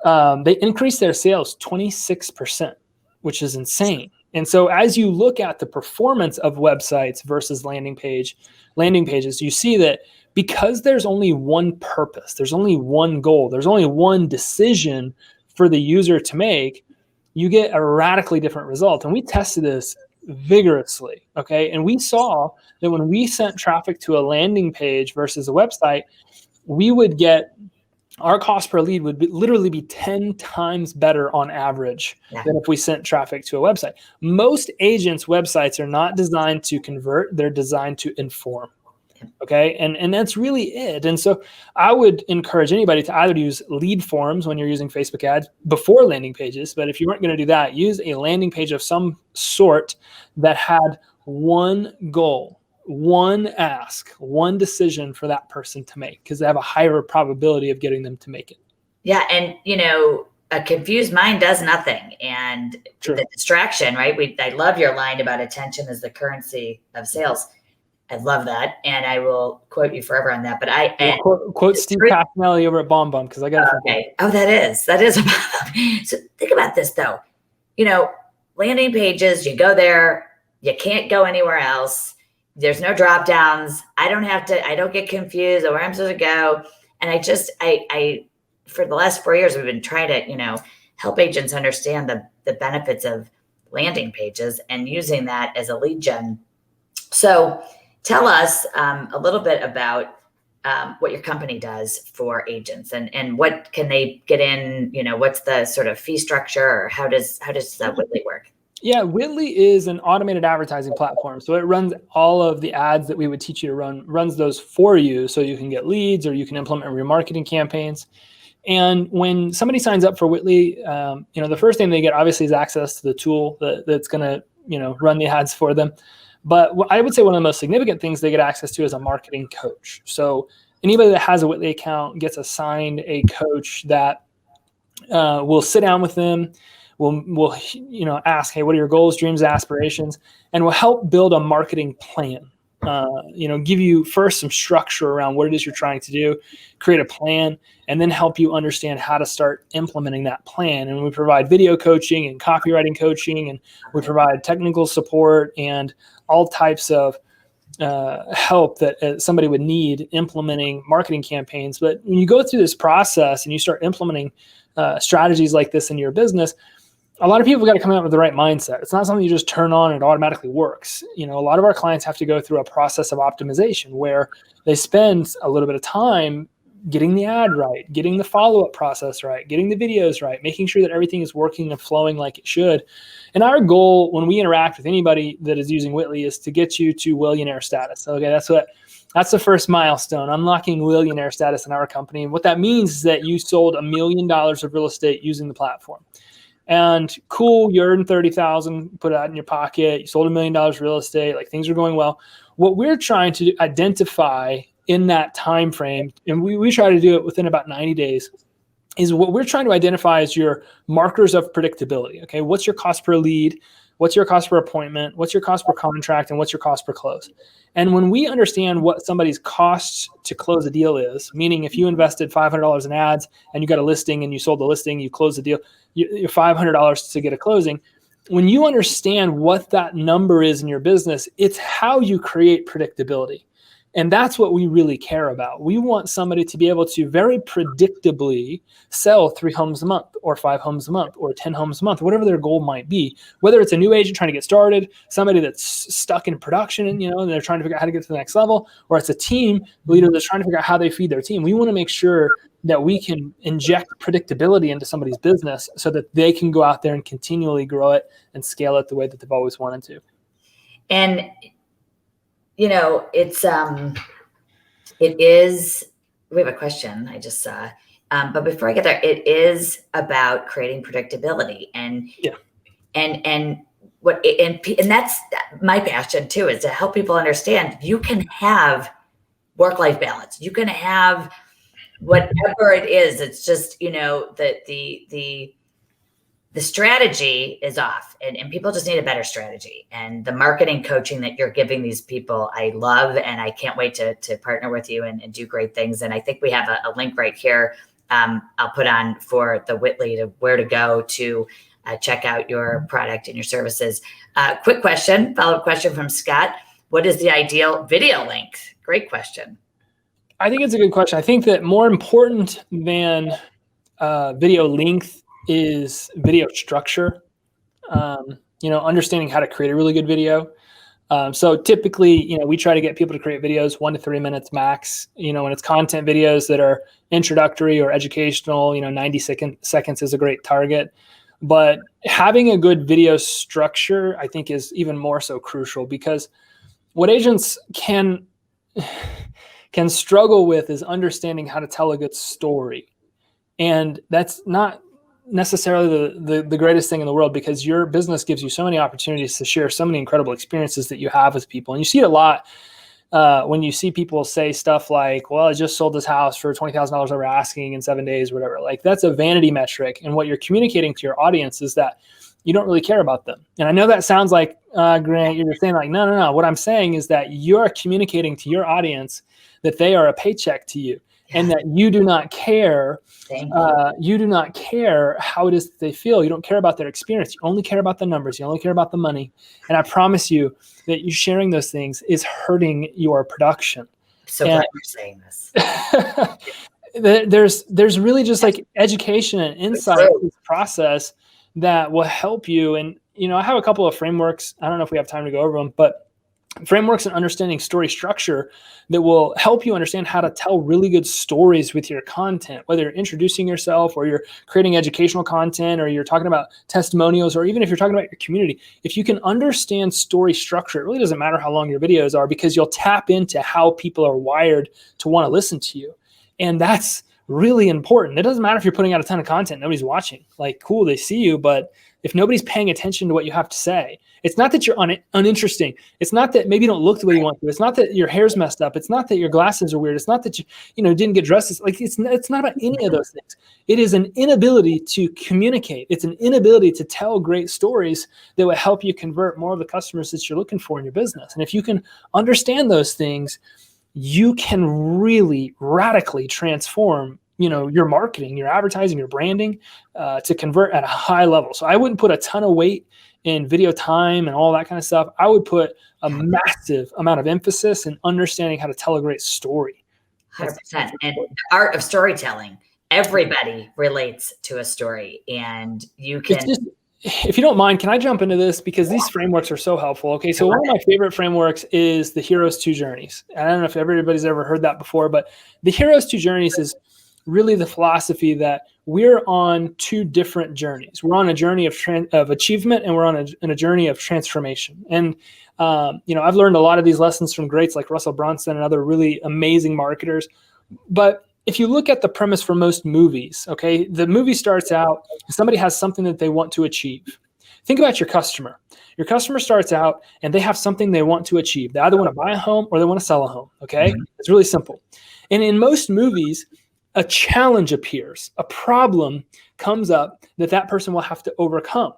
they increased their sales 26%, which is insane. And so as you look at the performance of websites versus landing pages, you see that because there's only one purpose, there's only one goal, there's only one decision for the user to make, you get a radically different result. And we tested this vigorously, okay? And we saw that when we sent traffic to a landing page versus a website, we would get our cost per lead would literally be 10 times better on average than if we sent traffic to a website. Most agents' websites are not designed to convert, they're designed to inform. Okay. And that's really it. And so I would encourage anybody to either use lead forms when you're using Facebook ads before landing pages. But if you weren't going to do that, use a landing page of some sort that had one goal, one ask, one decision for that person to make, because they have a higher probability of getting them to make it. Yeah. And, a confused mind does nothing. And the distraction, right? I love your line about attention is the currency of sales. I love that, and I will quote you forever on that. But quote Steve Pasquinelli over at Bomb Bomb, because I got okay. Oh, that is a bomb. So think about this though. Landing pages. You go there. You can't go anywhere else. There's no drop downs. I don't get confused or where I'm supposed to go. And I for the last 4 years, we've been trying to help agents understand the benefits of landing pages and using that as a lead gen. So tell us a little bit about what your company does for agents and what can they get in, what's the sort of fee structure, or how does Whitley work? Yeah, Whitley is an automated advertising platform. So it runs all of the ads that we would teach you to run, runs those for you so you can get leads or you can implement remarketing campaigns. And when somebody signs up for Whitley, the first thing they get obviously is access to the tool that's going to, run the ads for them. But I would say one of the most significant things they get access to is a marketing coach. So anybody that has a Whitley account gets assigned a coach that will sit down with them, will ask, hey, what are your goals, dreams, aspirations, and will help build a marketing plan. Give you first some structure around what it is you're trying to do, create a plan, and then help you understand how to start implementing that plan. And we provide video coaching and copywriting coaching, and we provide technical support and all types of help that somebody would need implementing marketing campaigns. But when you go through this process and you start implementing strategies like this in your business, a lot of people got to come out with the right mindset. It's not something you just turn on and it automatically works. A lot of our clients have to go through a process of optimization where they spend a little bit of time getting the ad right, getting the follow-up process right, getting the videos right, making sure that everything is working and flowing like it should. And our goal when we interact with anybody that is using Whitley is to get you to millionaire status. Okay, that's the first milestone, unlocking millionaire status in our company. And what that means is that you sold $1 million of real estate using the platform. And cool, you earned $30,000, put it out in your pocket, you sold $1 million of real estate, like things are going well. What we're trying to identify in that time frame, and we try to do it within about 90 days, is what we're trying to identify as your markers of predictability. Okay, what's your cost per lead? What's your cost per appointment? What's your cost per contract? And what's your cost per close? And when we understand what somebody's cost to close a deal is, meaning if you invested $500 in ads and you got a listing and you sold the listing, you closed the deal, you're $500 to get a closing. When you understand what that number is in your business, it's how you create predictability. And that's what we really care about. We want somebody to be able to very predictably sell 3 homes a month or 5 homes a month or 10 homes a month, whatever their goal might be, whether it's a new agent trying to get started, somebody that's stuck in production, and they're trying to figure out how to get to the next level, or it's a team leader that's trying to figure out how they feed their team. We want to make sure that we can inject predictability into somebody's business so that they can go out there and continually grow it and scale it the way that they've always wanted to. And it is, we have a question I just saw, but before I get there, it is about creating predictability and that's my passion too, is to help people understand you can have work-life balance. You can have whatever it is. It's just, the strategy is off and people just need a better strategy. And the marketing coaching that you're giving these people, I love, and I can't wait to partner with you and do great things. And I think we have a link right here. I'll put on for the Whitley to where to go to check out your product and your services. Quick question, follow-up question from Scott. What is the ideal video length? Great question. I think it's a good question. I think that more important than video length is video structure, understanding how to create a really good video. So typically, we try to get people to create videos 1 to 3 minutes max, when it's content videos that are introductory or educational, 90 seconds is a great target. But having a good video structure, I think, is even more so crucial, because what agents can struggle with is understanding how to tell a good story. And that's not necessarily the greatest thing in the world, because your business gives you so many opportunities to share so many incredible experiences that you have with people. And you see it a lot when you see people say stuff like, well, I just sold this house for $20,000 over asking in 7 days, whatever. Like, that's a vanity metric. And what you're communicating to your audience is that you don't really care about them. And I know that sounds like, Grant, you're saying like, no. What I'm saying is that you're communicating to your audience that they are a paycheck to you. And that you do not care. You do not care how it is that they feel. You don't care about their experience. You only care about the numbers. You only care about the money. And I promise you that you sharing those things is hurting your production. So glad you're saying this. There's really just like education and insight in this process that will help you. And I have a couple of frameworks. I don't know if we have time to go over them, but frameworks and understanding story structure that will help you understand how to tell really good stories with your content, whether you're introducing yourself or you're creating educational content or you're talking about testimonials, or even if you're talking about your community. If you can understand story structure, it really doesn't matter how long your videos are, because you'll tap into how people are wired to want to listen to you. And that's really important. It doesn't matter if you're putting out a ton of content, nobody's watching. Like, cool, they see you, but if nobody's paying attention to what you have to say, it's not that you're uninteresting. It's not that maybe you don't look the way you want to. It's not that your hair's messed up. It's not that your glasses are weird. It's not that you didn't get dressed. Like, it's not about any of those things. It is an inability to communicate. It's an inability to tell great stories that will help you convert more of the customers that you're looking for in your business. And if you can understand those things, you can really radically transform your marketing, your advertising, your branding to convert at a high level. So I wouldn't put a ton of weight in video time and all that kind of stuff. I would put a massive amount of emphasis in understanding how to tell a great story. 100%. And the art of storytelling. Everybody relates to a story, and you can. If you don't mind, can I jump into this, because these frameworks are so helpful? Okay, so one of my favorite frameworks is the Hero's Two Journeys. I don't know if everybody's ever heard that before, but the Hero's Two Journeys is really the philosophy that we're on two different journeys. We're on a journey of achievement, and we're on a journey of transformation. And I've learned a lot of these lessons from greats like Russell Brunson and other really amazing marketers. But if you look at the premise for most movies, okay, the movie starts out, somebody has something that they want to achieve. Think about your customer. Your customer starts out and they have something they want to achieve. They either want to buy a home or they want to sell a home. Okay, It's really simple. And in most movies, a challenge appears, a problem comes up that person will have to overcome.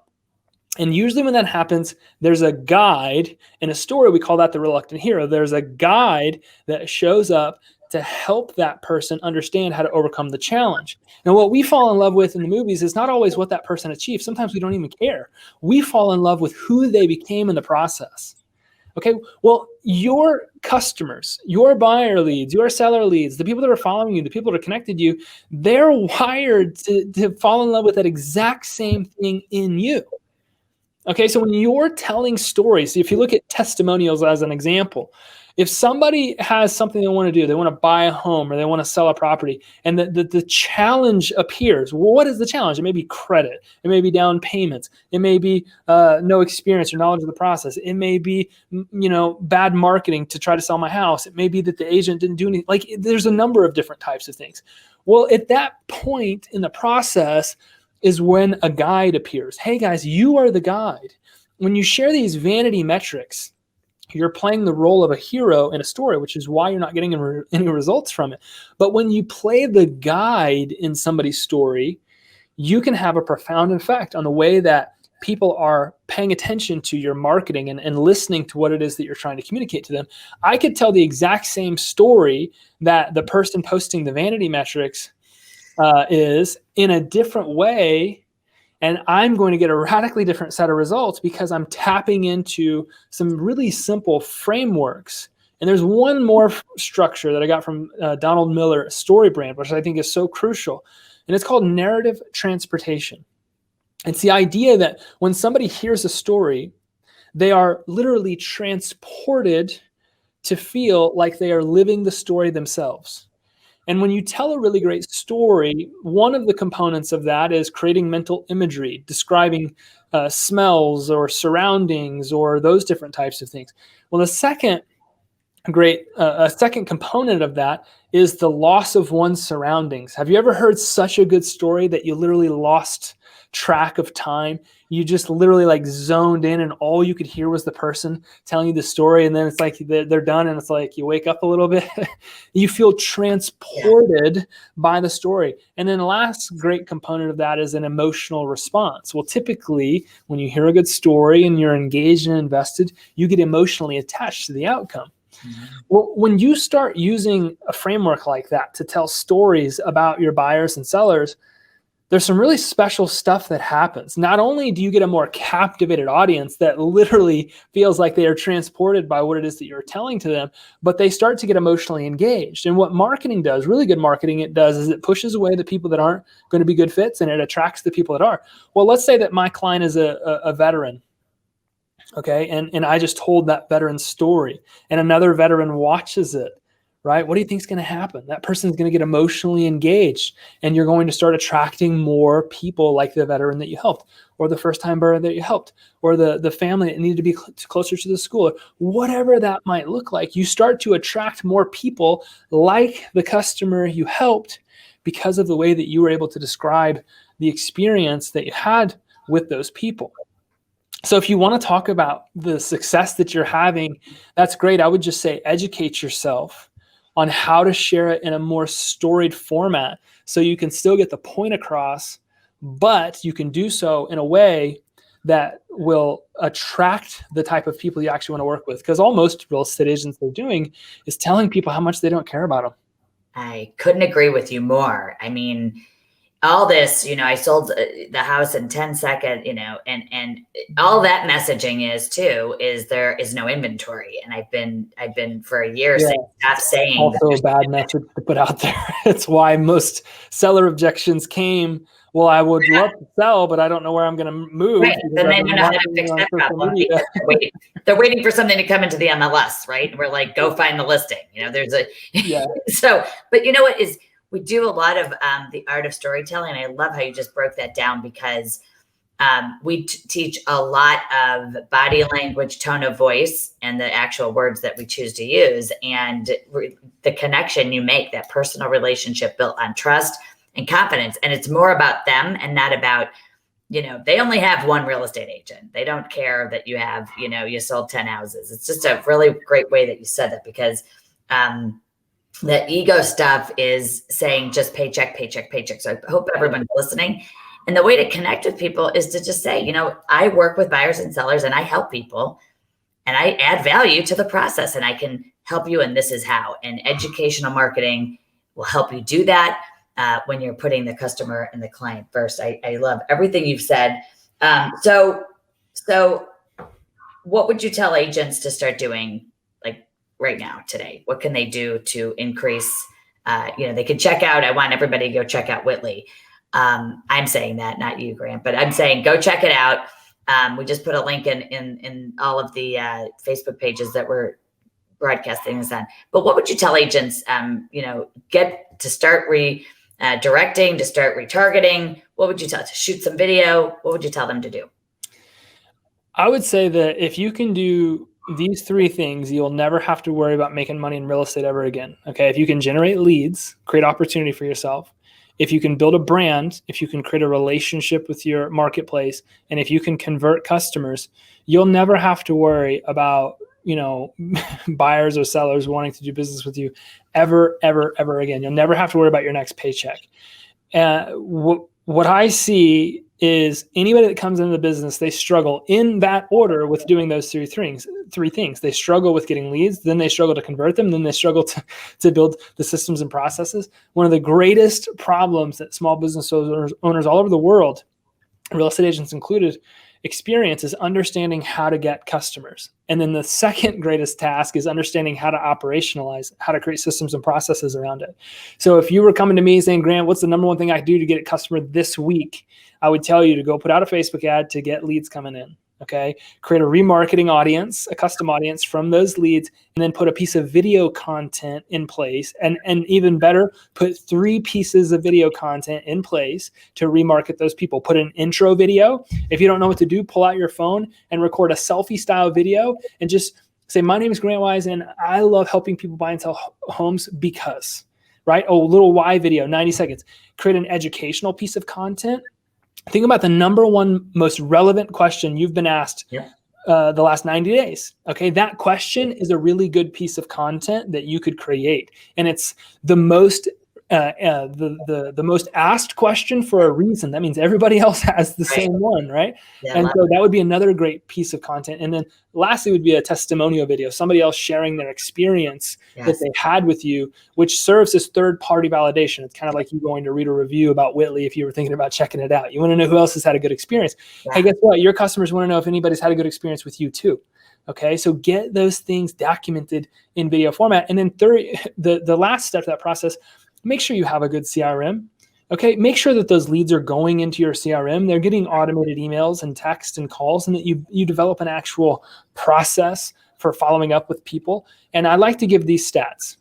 And usually when that happens, there's a guide in a story. We call that the reluctant hero. There's a guide that shows up to help that person understand how to overcome the challenge. Now, what we fall in love with in the movies is not always what that person achieved. Sometimes we don't even care. We fall in love with who they became in the process. Okay, well, your customers, your buyer leads, your seller leads, the people that are following you, the people that are connected to you, they're wired to fall in love with that exact same thing in you. Okay, so when you're telling stories, if you look at testimonials as an example, if somebody has something they want to do, they want to buy a home or they want to sell a property, and the challenge appears. Well, what is the challenge? It may be credit. It may be down payments. It may be no experience or knowledge of the process. It may be bad marketing to try to sell my house. It may be that the agent didn't do anything. Like, there's a number of different types of things. Well, at that point in the process is when a guide appears. Hey guys, you are the guide. When you share these vanity metrics, you're playing the role of a hero in a story, which is why you're not getting any results from it. But when you play the guide in somebody's story, you can have a profound effect on the way that people are paying attention to your marketing and listening to what it is that you're trying to communicate to them. I could tell the exact same story that the person posting the vanity metrics is in a different way, and I'm going to get a radically different set of results because I'm tapping into some really simple frameworks. And there's one more structure that I got from Donald Miller, StoryBrand, which I think is so crucial, and it's called narrative transportation. It's the idea that when somebody hears a story, they are literally transported to feel like they are living the story themselves. And when you tell a really great story, one of the components of that is creating mental imagery, describing smells or surroundings or those different types of things. Well, the second component of that is the loss of one's surroundings. Have you ever heard such a good story that you literally lost track of time? You just literally like zoned in and all you could hear was the person telling you the story, and then it's like they're done and it's like you wake up a little bit. You feel transported by the story. And then the last great component of that is an emotional response. Well, typically when you hear a good story and you're engaged and invested, you get emotionally attached to the outcome. Mm-hmm. Well, when you start using a framework like that to tell stories about your buyers and sellers, there's some really special stuff that happens. Not only do you get a more captivated audience that literally feels like they are transported by what it is that you're telling to them, but they start to get emotionally engaged. And what marketing does, really good marketing it does, is it pushes away the people that aren't going to be good fits and it attracts the people that are. Well, let's say that my client is a veteran. Okay. And I just told that veteran's story and another veteran watches it, right? What do you think is going to happen? That person is going to get emotionally engaged and you're going to start attracting more people like the veteran that you helped, or the first time buyer that you helped, or the family that needed to be closer to the school, or whatever that might look like. You start to attract more people like the customer you helped because of the way that you were able to describe the experience that you had with those people. So if you want to talk about the success that you're having, that's great. I would just say educate yourself on how to share it in a more storied format so you can still get the point across, but you can do so in a way that will attract the type of people you actually want to work with. Because all most real estate agents are doing is telling people how much they don't care about them. I couldn't agree with you more. I mean, all this, I sold the house in 10 seconds, and all that messaging is there is no inventory. And I've been for a year saying also a bad message to put out there. It's why most seller objections came. Well, I would love to sell, but I don't know where I'm going to move. Right. And they don't know how to fix that problem. They're waiting for something to come into the MLS, right? And we're like, go find the listing. There's a So, but you know what is. We do a lot of the art of storytelling. And I love how you just broke that down because we teach a lot of body language, tone of voice, and the actual words that we choose to use. And the connection you make, that personal relationship built on trust and confidence. And it's more about them and not about, they only have one real estate agent. They don't care that you have, you sold 10 houses. It's just a really great way that you said that because the ego stuff is saying just paycheck, paycheck, paycheck. So I hope everyone's listening. And the way to connect with people is to just say, I work with buyers and sellers and I help people and I add value to the process and I can help you. And this is how. And educational marketing will help you do that when you're putting the customer and the client first. I love everything you've said. So what would you tell agents to start doing like right now, today? What can they do to increase, they could check out. I want everybody to go check out Whitley. I'm saying that, not you, Grant, but I'm saying go check it out. We just put a link in all of the Facebook pages that we're broadcasting this on. But what would you tell agents, get to start directing, to start retargeting? What would you tell, to shoot some video? What would you tell them to do? I would say that if you can do these 3 things, you'll never have to worry about making money in real estate ever again. Okay. If you can generate leads, create opportunity for yourself. If you can build a brand, if you can create a relationship with your marketplace, and if you can convert customers, you'll never have to worry about, buyers or sellers wanting to do business with you ever again. You'll never have to worry about your next paycheck. What I see is anybody that comes into the business, they struggle in that order with doing those 3 things. They struggle with getting leads, then they struggle to convert them, then they struggle to build the systems and processes. One of the greatest problems that small business owners all over the world, real estate agents included, experience is understanding how to get customers. And then the second greatest task is understanding how to operationalize, how to create systems and processes around it. So if you were coming to me saying, Grant, what's the number one thing I do to get a customer this week? I would tell you to go put out a Facebook ad to get leads coming in. Okay. Create a remarketing audience, a custom audience from those leads, and then put a piece of video content in place. And even better, put 3 pieces of video content in place to remarket those people. Put an intro video. If you don't know what to do, pull out your phone and record a selfie style video and just say, my name is Grant Wise and I love helping people buy and sell homes because, right? Oh, little why video, 90 seconds. Create an educational piece of content. Think about the number one most relevant question you've been asked the last 90 days. Okay, that question is a really good piece of content that you could create, and it's the most the most asked question for a reason. That means everybody else has the same one, right? Yeah, and so that would be another great piece of content. And then lastly would be a testimonial video, somebody else sharing their experience that they had with you, which serves as third-party validation. It's kind of like you going to read a review about Whitley if you were thinking about checking it out. You want to know who else has had a good experience. Hey, guess what? Your customers want to know if anybody's had a good experience with you too. Okay, so get those things documented in video format. And then third, the last step of that process, make sure you have a good CRM. Okay, make sure that those leads are going into your CRM. They're getting automated emails and text and calls, and that you develop an actual process for following up with people. And I like to give these stats.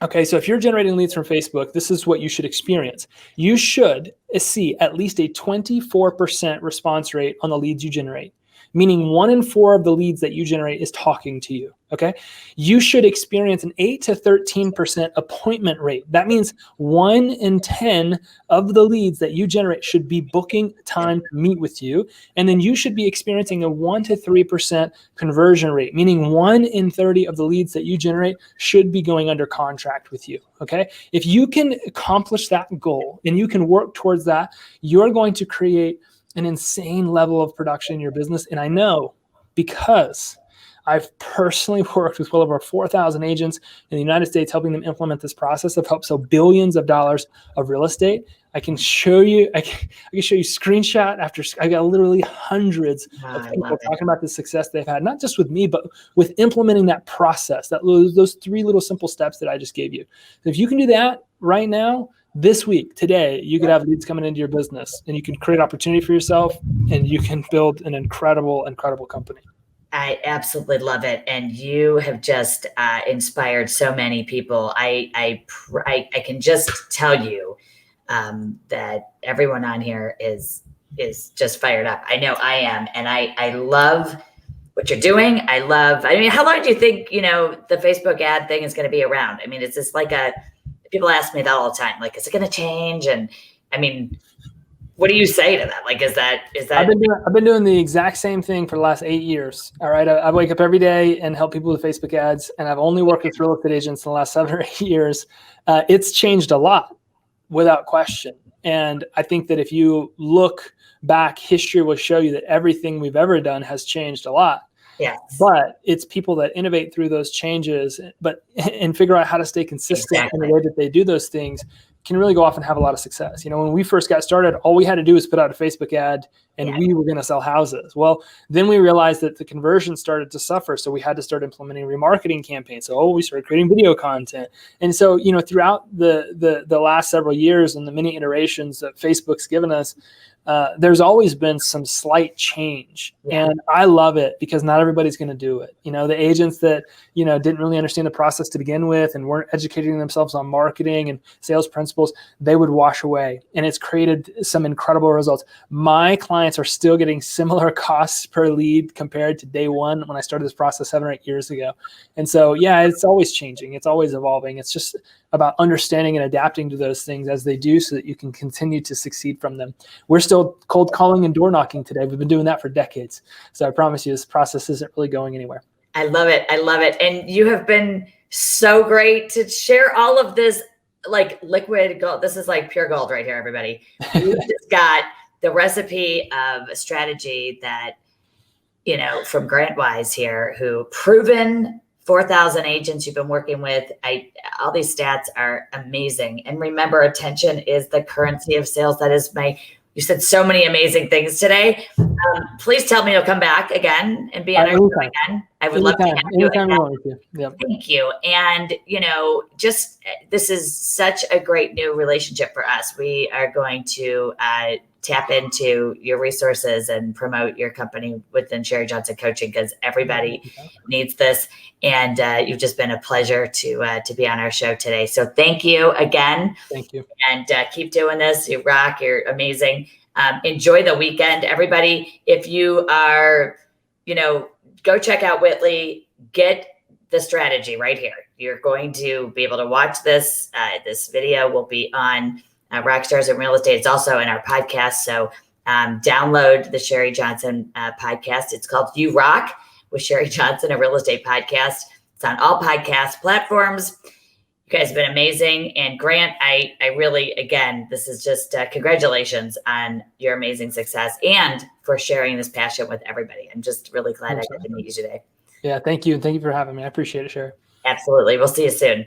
Okay, so if you're generating leads from Facebook, this is what you should experience. You should see at least a 24% response rate on the leads you generate, meaning 1 in 4 of the leads that you generate is talking to you, okay? You should experience an 8 to 13% appointment rate. That means 1 in 10 of the leads that you generate should be booking time to meet with you. And then you should be experiencing a 1 to 3% conversion rate, meaning 1 in 30 of the leads that you generate should be going under contract with you, okay? If you can accomplish that goal and you can work towards that, you're going to create an insane level of production in your business. And I know because I've personally worked with well over 4,000 agents in the United States, helping them implement this process. I've helped sell billions of dollars of real estate. I can show you, I can show you screenshot after, I got literally hundreds of people talking about the success they've had, not just with me, but with implementing that process, those 3 little simple steps that I just gave you. So if you can do that right now, this week, today, you could have leads coming into your business, and you can create opportunity for yourself, and you can build an incredible, incredible company. I absolutely love it. And you have just inspired so many people. I can just tell you that everyone on here is just fired up. I know I am. And I love what you're doing. how long do you think, the Facebook ad thing is going to be around? I mean, it's just like people ask me that all the time. Like, is it going to change? And I mean, what do you say to that? Like, is that? I've been doing the exact same thing for the last 8 years. All right. I wake up every day and help people with Facebook ads. And I've only worked with real estate agents in the last 7 or 8 years. It's changed a lot without question. And I think that if you look back, history will show you that everything we've ever done has changed a lot. Yes. But it's people that innovate through those changes, and figure out how to stay consistent in the way that they do those things, can really go off and have a lot of success. When we first got started, all we had to do was put out a Facebook ad and we were going to sell houses. Well, then we realized that the conversion started to suffer. So we had to start implementing remarketing campaigns. So we started creating video content. And so, throughout the last several years and the many iterations that Facebook's given us, there's always been some slight change. And I love it because not everybody's going to do it. The agents that, didn't really understand the process to begin with and weren't educating themselves on marketing and sales principles, they would wash away. And it's created some incredible results. My clients are still getting similar costs per lead compared to day one when I started this process 7 or 8 years ago. And so, it's always changing. It's always evolving. It's just about understanding and adapting to those things as they do so that you can continue to succeed from them. We're still cold calling and door knocking today. We've been doing that for decades. So I promise you this process isn't really going anywhere. I love it. I love it. And you have been so great to share all of this like liquid gold. This is like pure gold right here, everybody. You just got the recipe of a strategy that, from Grant Wise here, who proven 4,000 agents you've been working with. All these stats are amazing. And remember, attention is the currency of sales. That is you said so many amazing things today. Please tell me you'll come back again and be on our show again. I would love to have you again. Yep. Thank you. And, this is such a great new relationship for us. We are going to tap into your resources and promote your company within Sherri Johnson Coaching because everybody needs this. And you've just been a pleasure to be on our show today. So thank you again. Thank you. And keep doing this. You rock. You're amazing. Enjoy the weekend, everybody. If you are, go check out Whitley. Get the strategy right here. You're going to be able to watch this. This video will be on Rockstars in Real Estate. It's also in our podcast. So download the Sherri Johnson podcast. It's called You Rock with Sherri Johnson, a real estate podcast. It's on all podcast platforms. You guys have been amazing. And Grant, I really, again, this is just congratulations on your amazing success and for sharing this passion with everybody. I'm just really glad I got to meet you today. Yeah, thank you. And thank you for having me. I appreciate it, Sherri. Absolutely. We'll see you soon.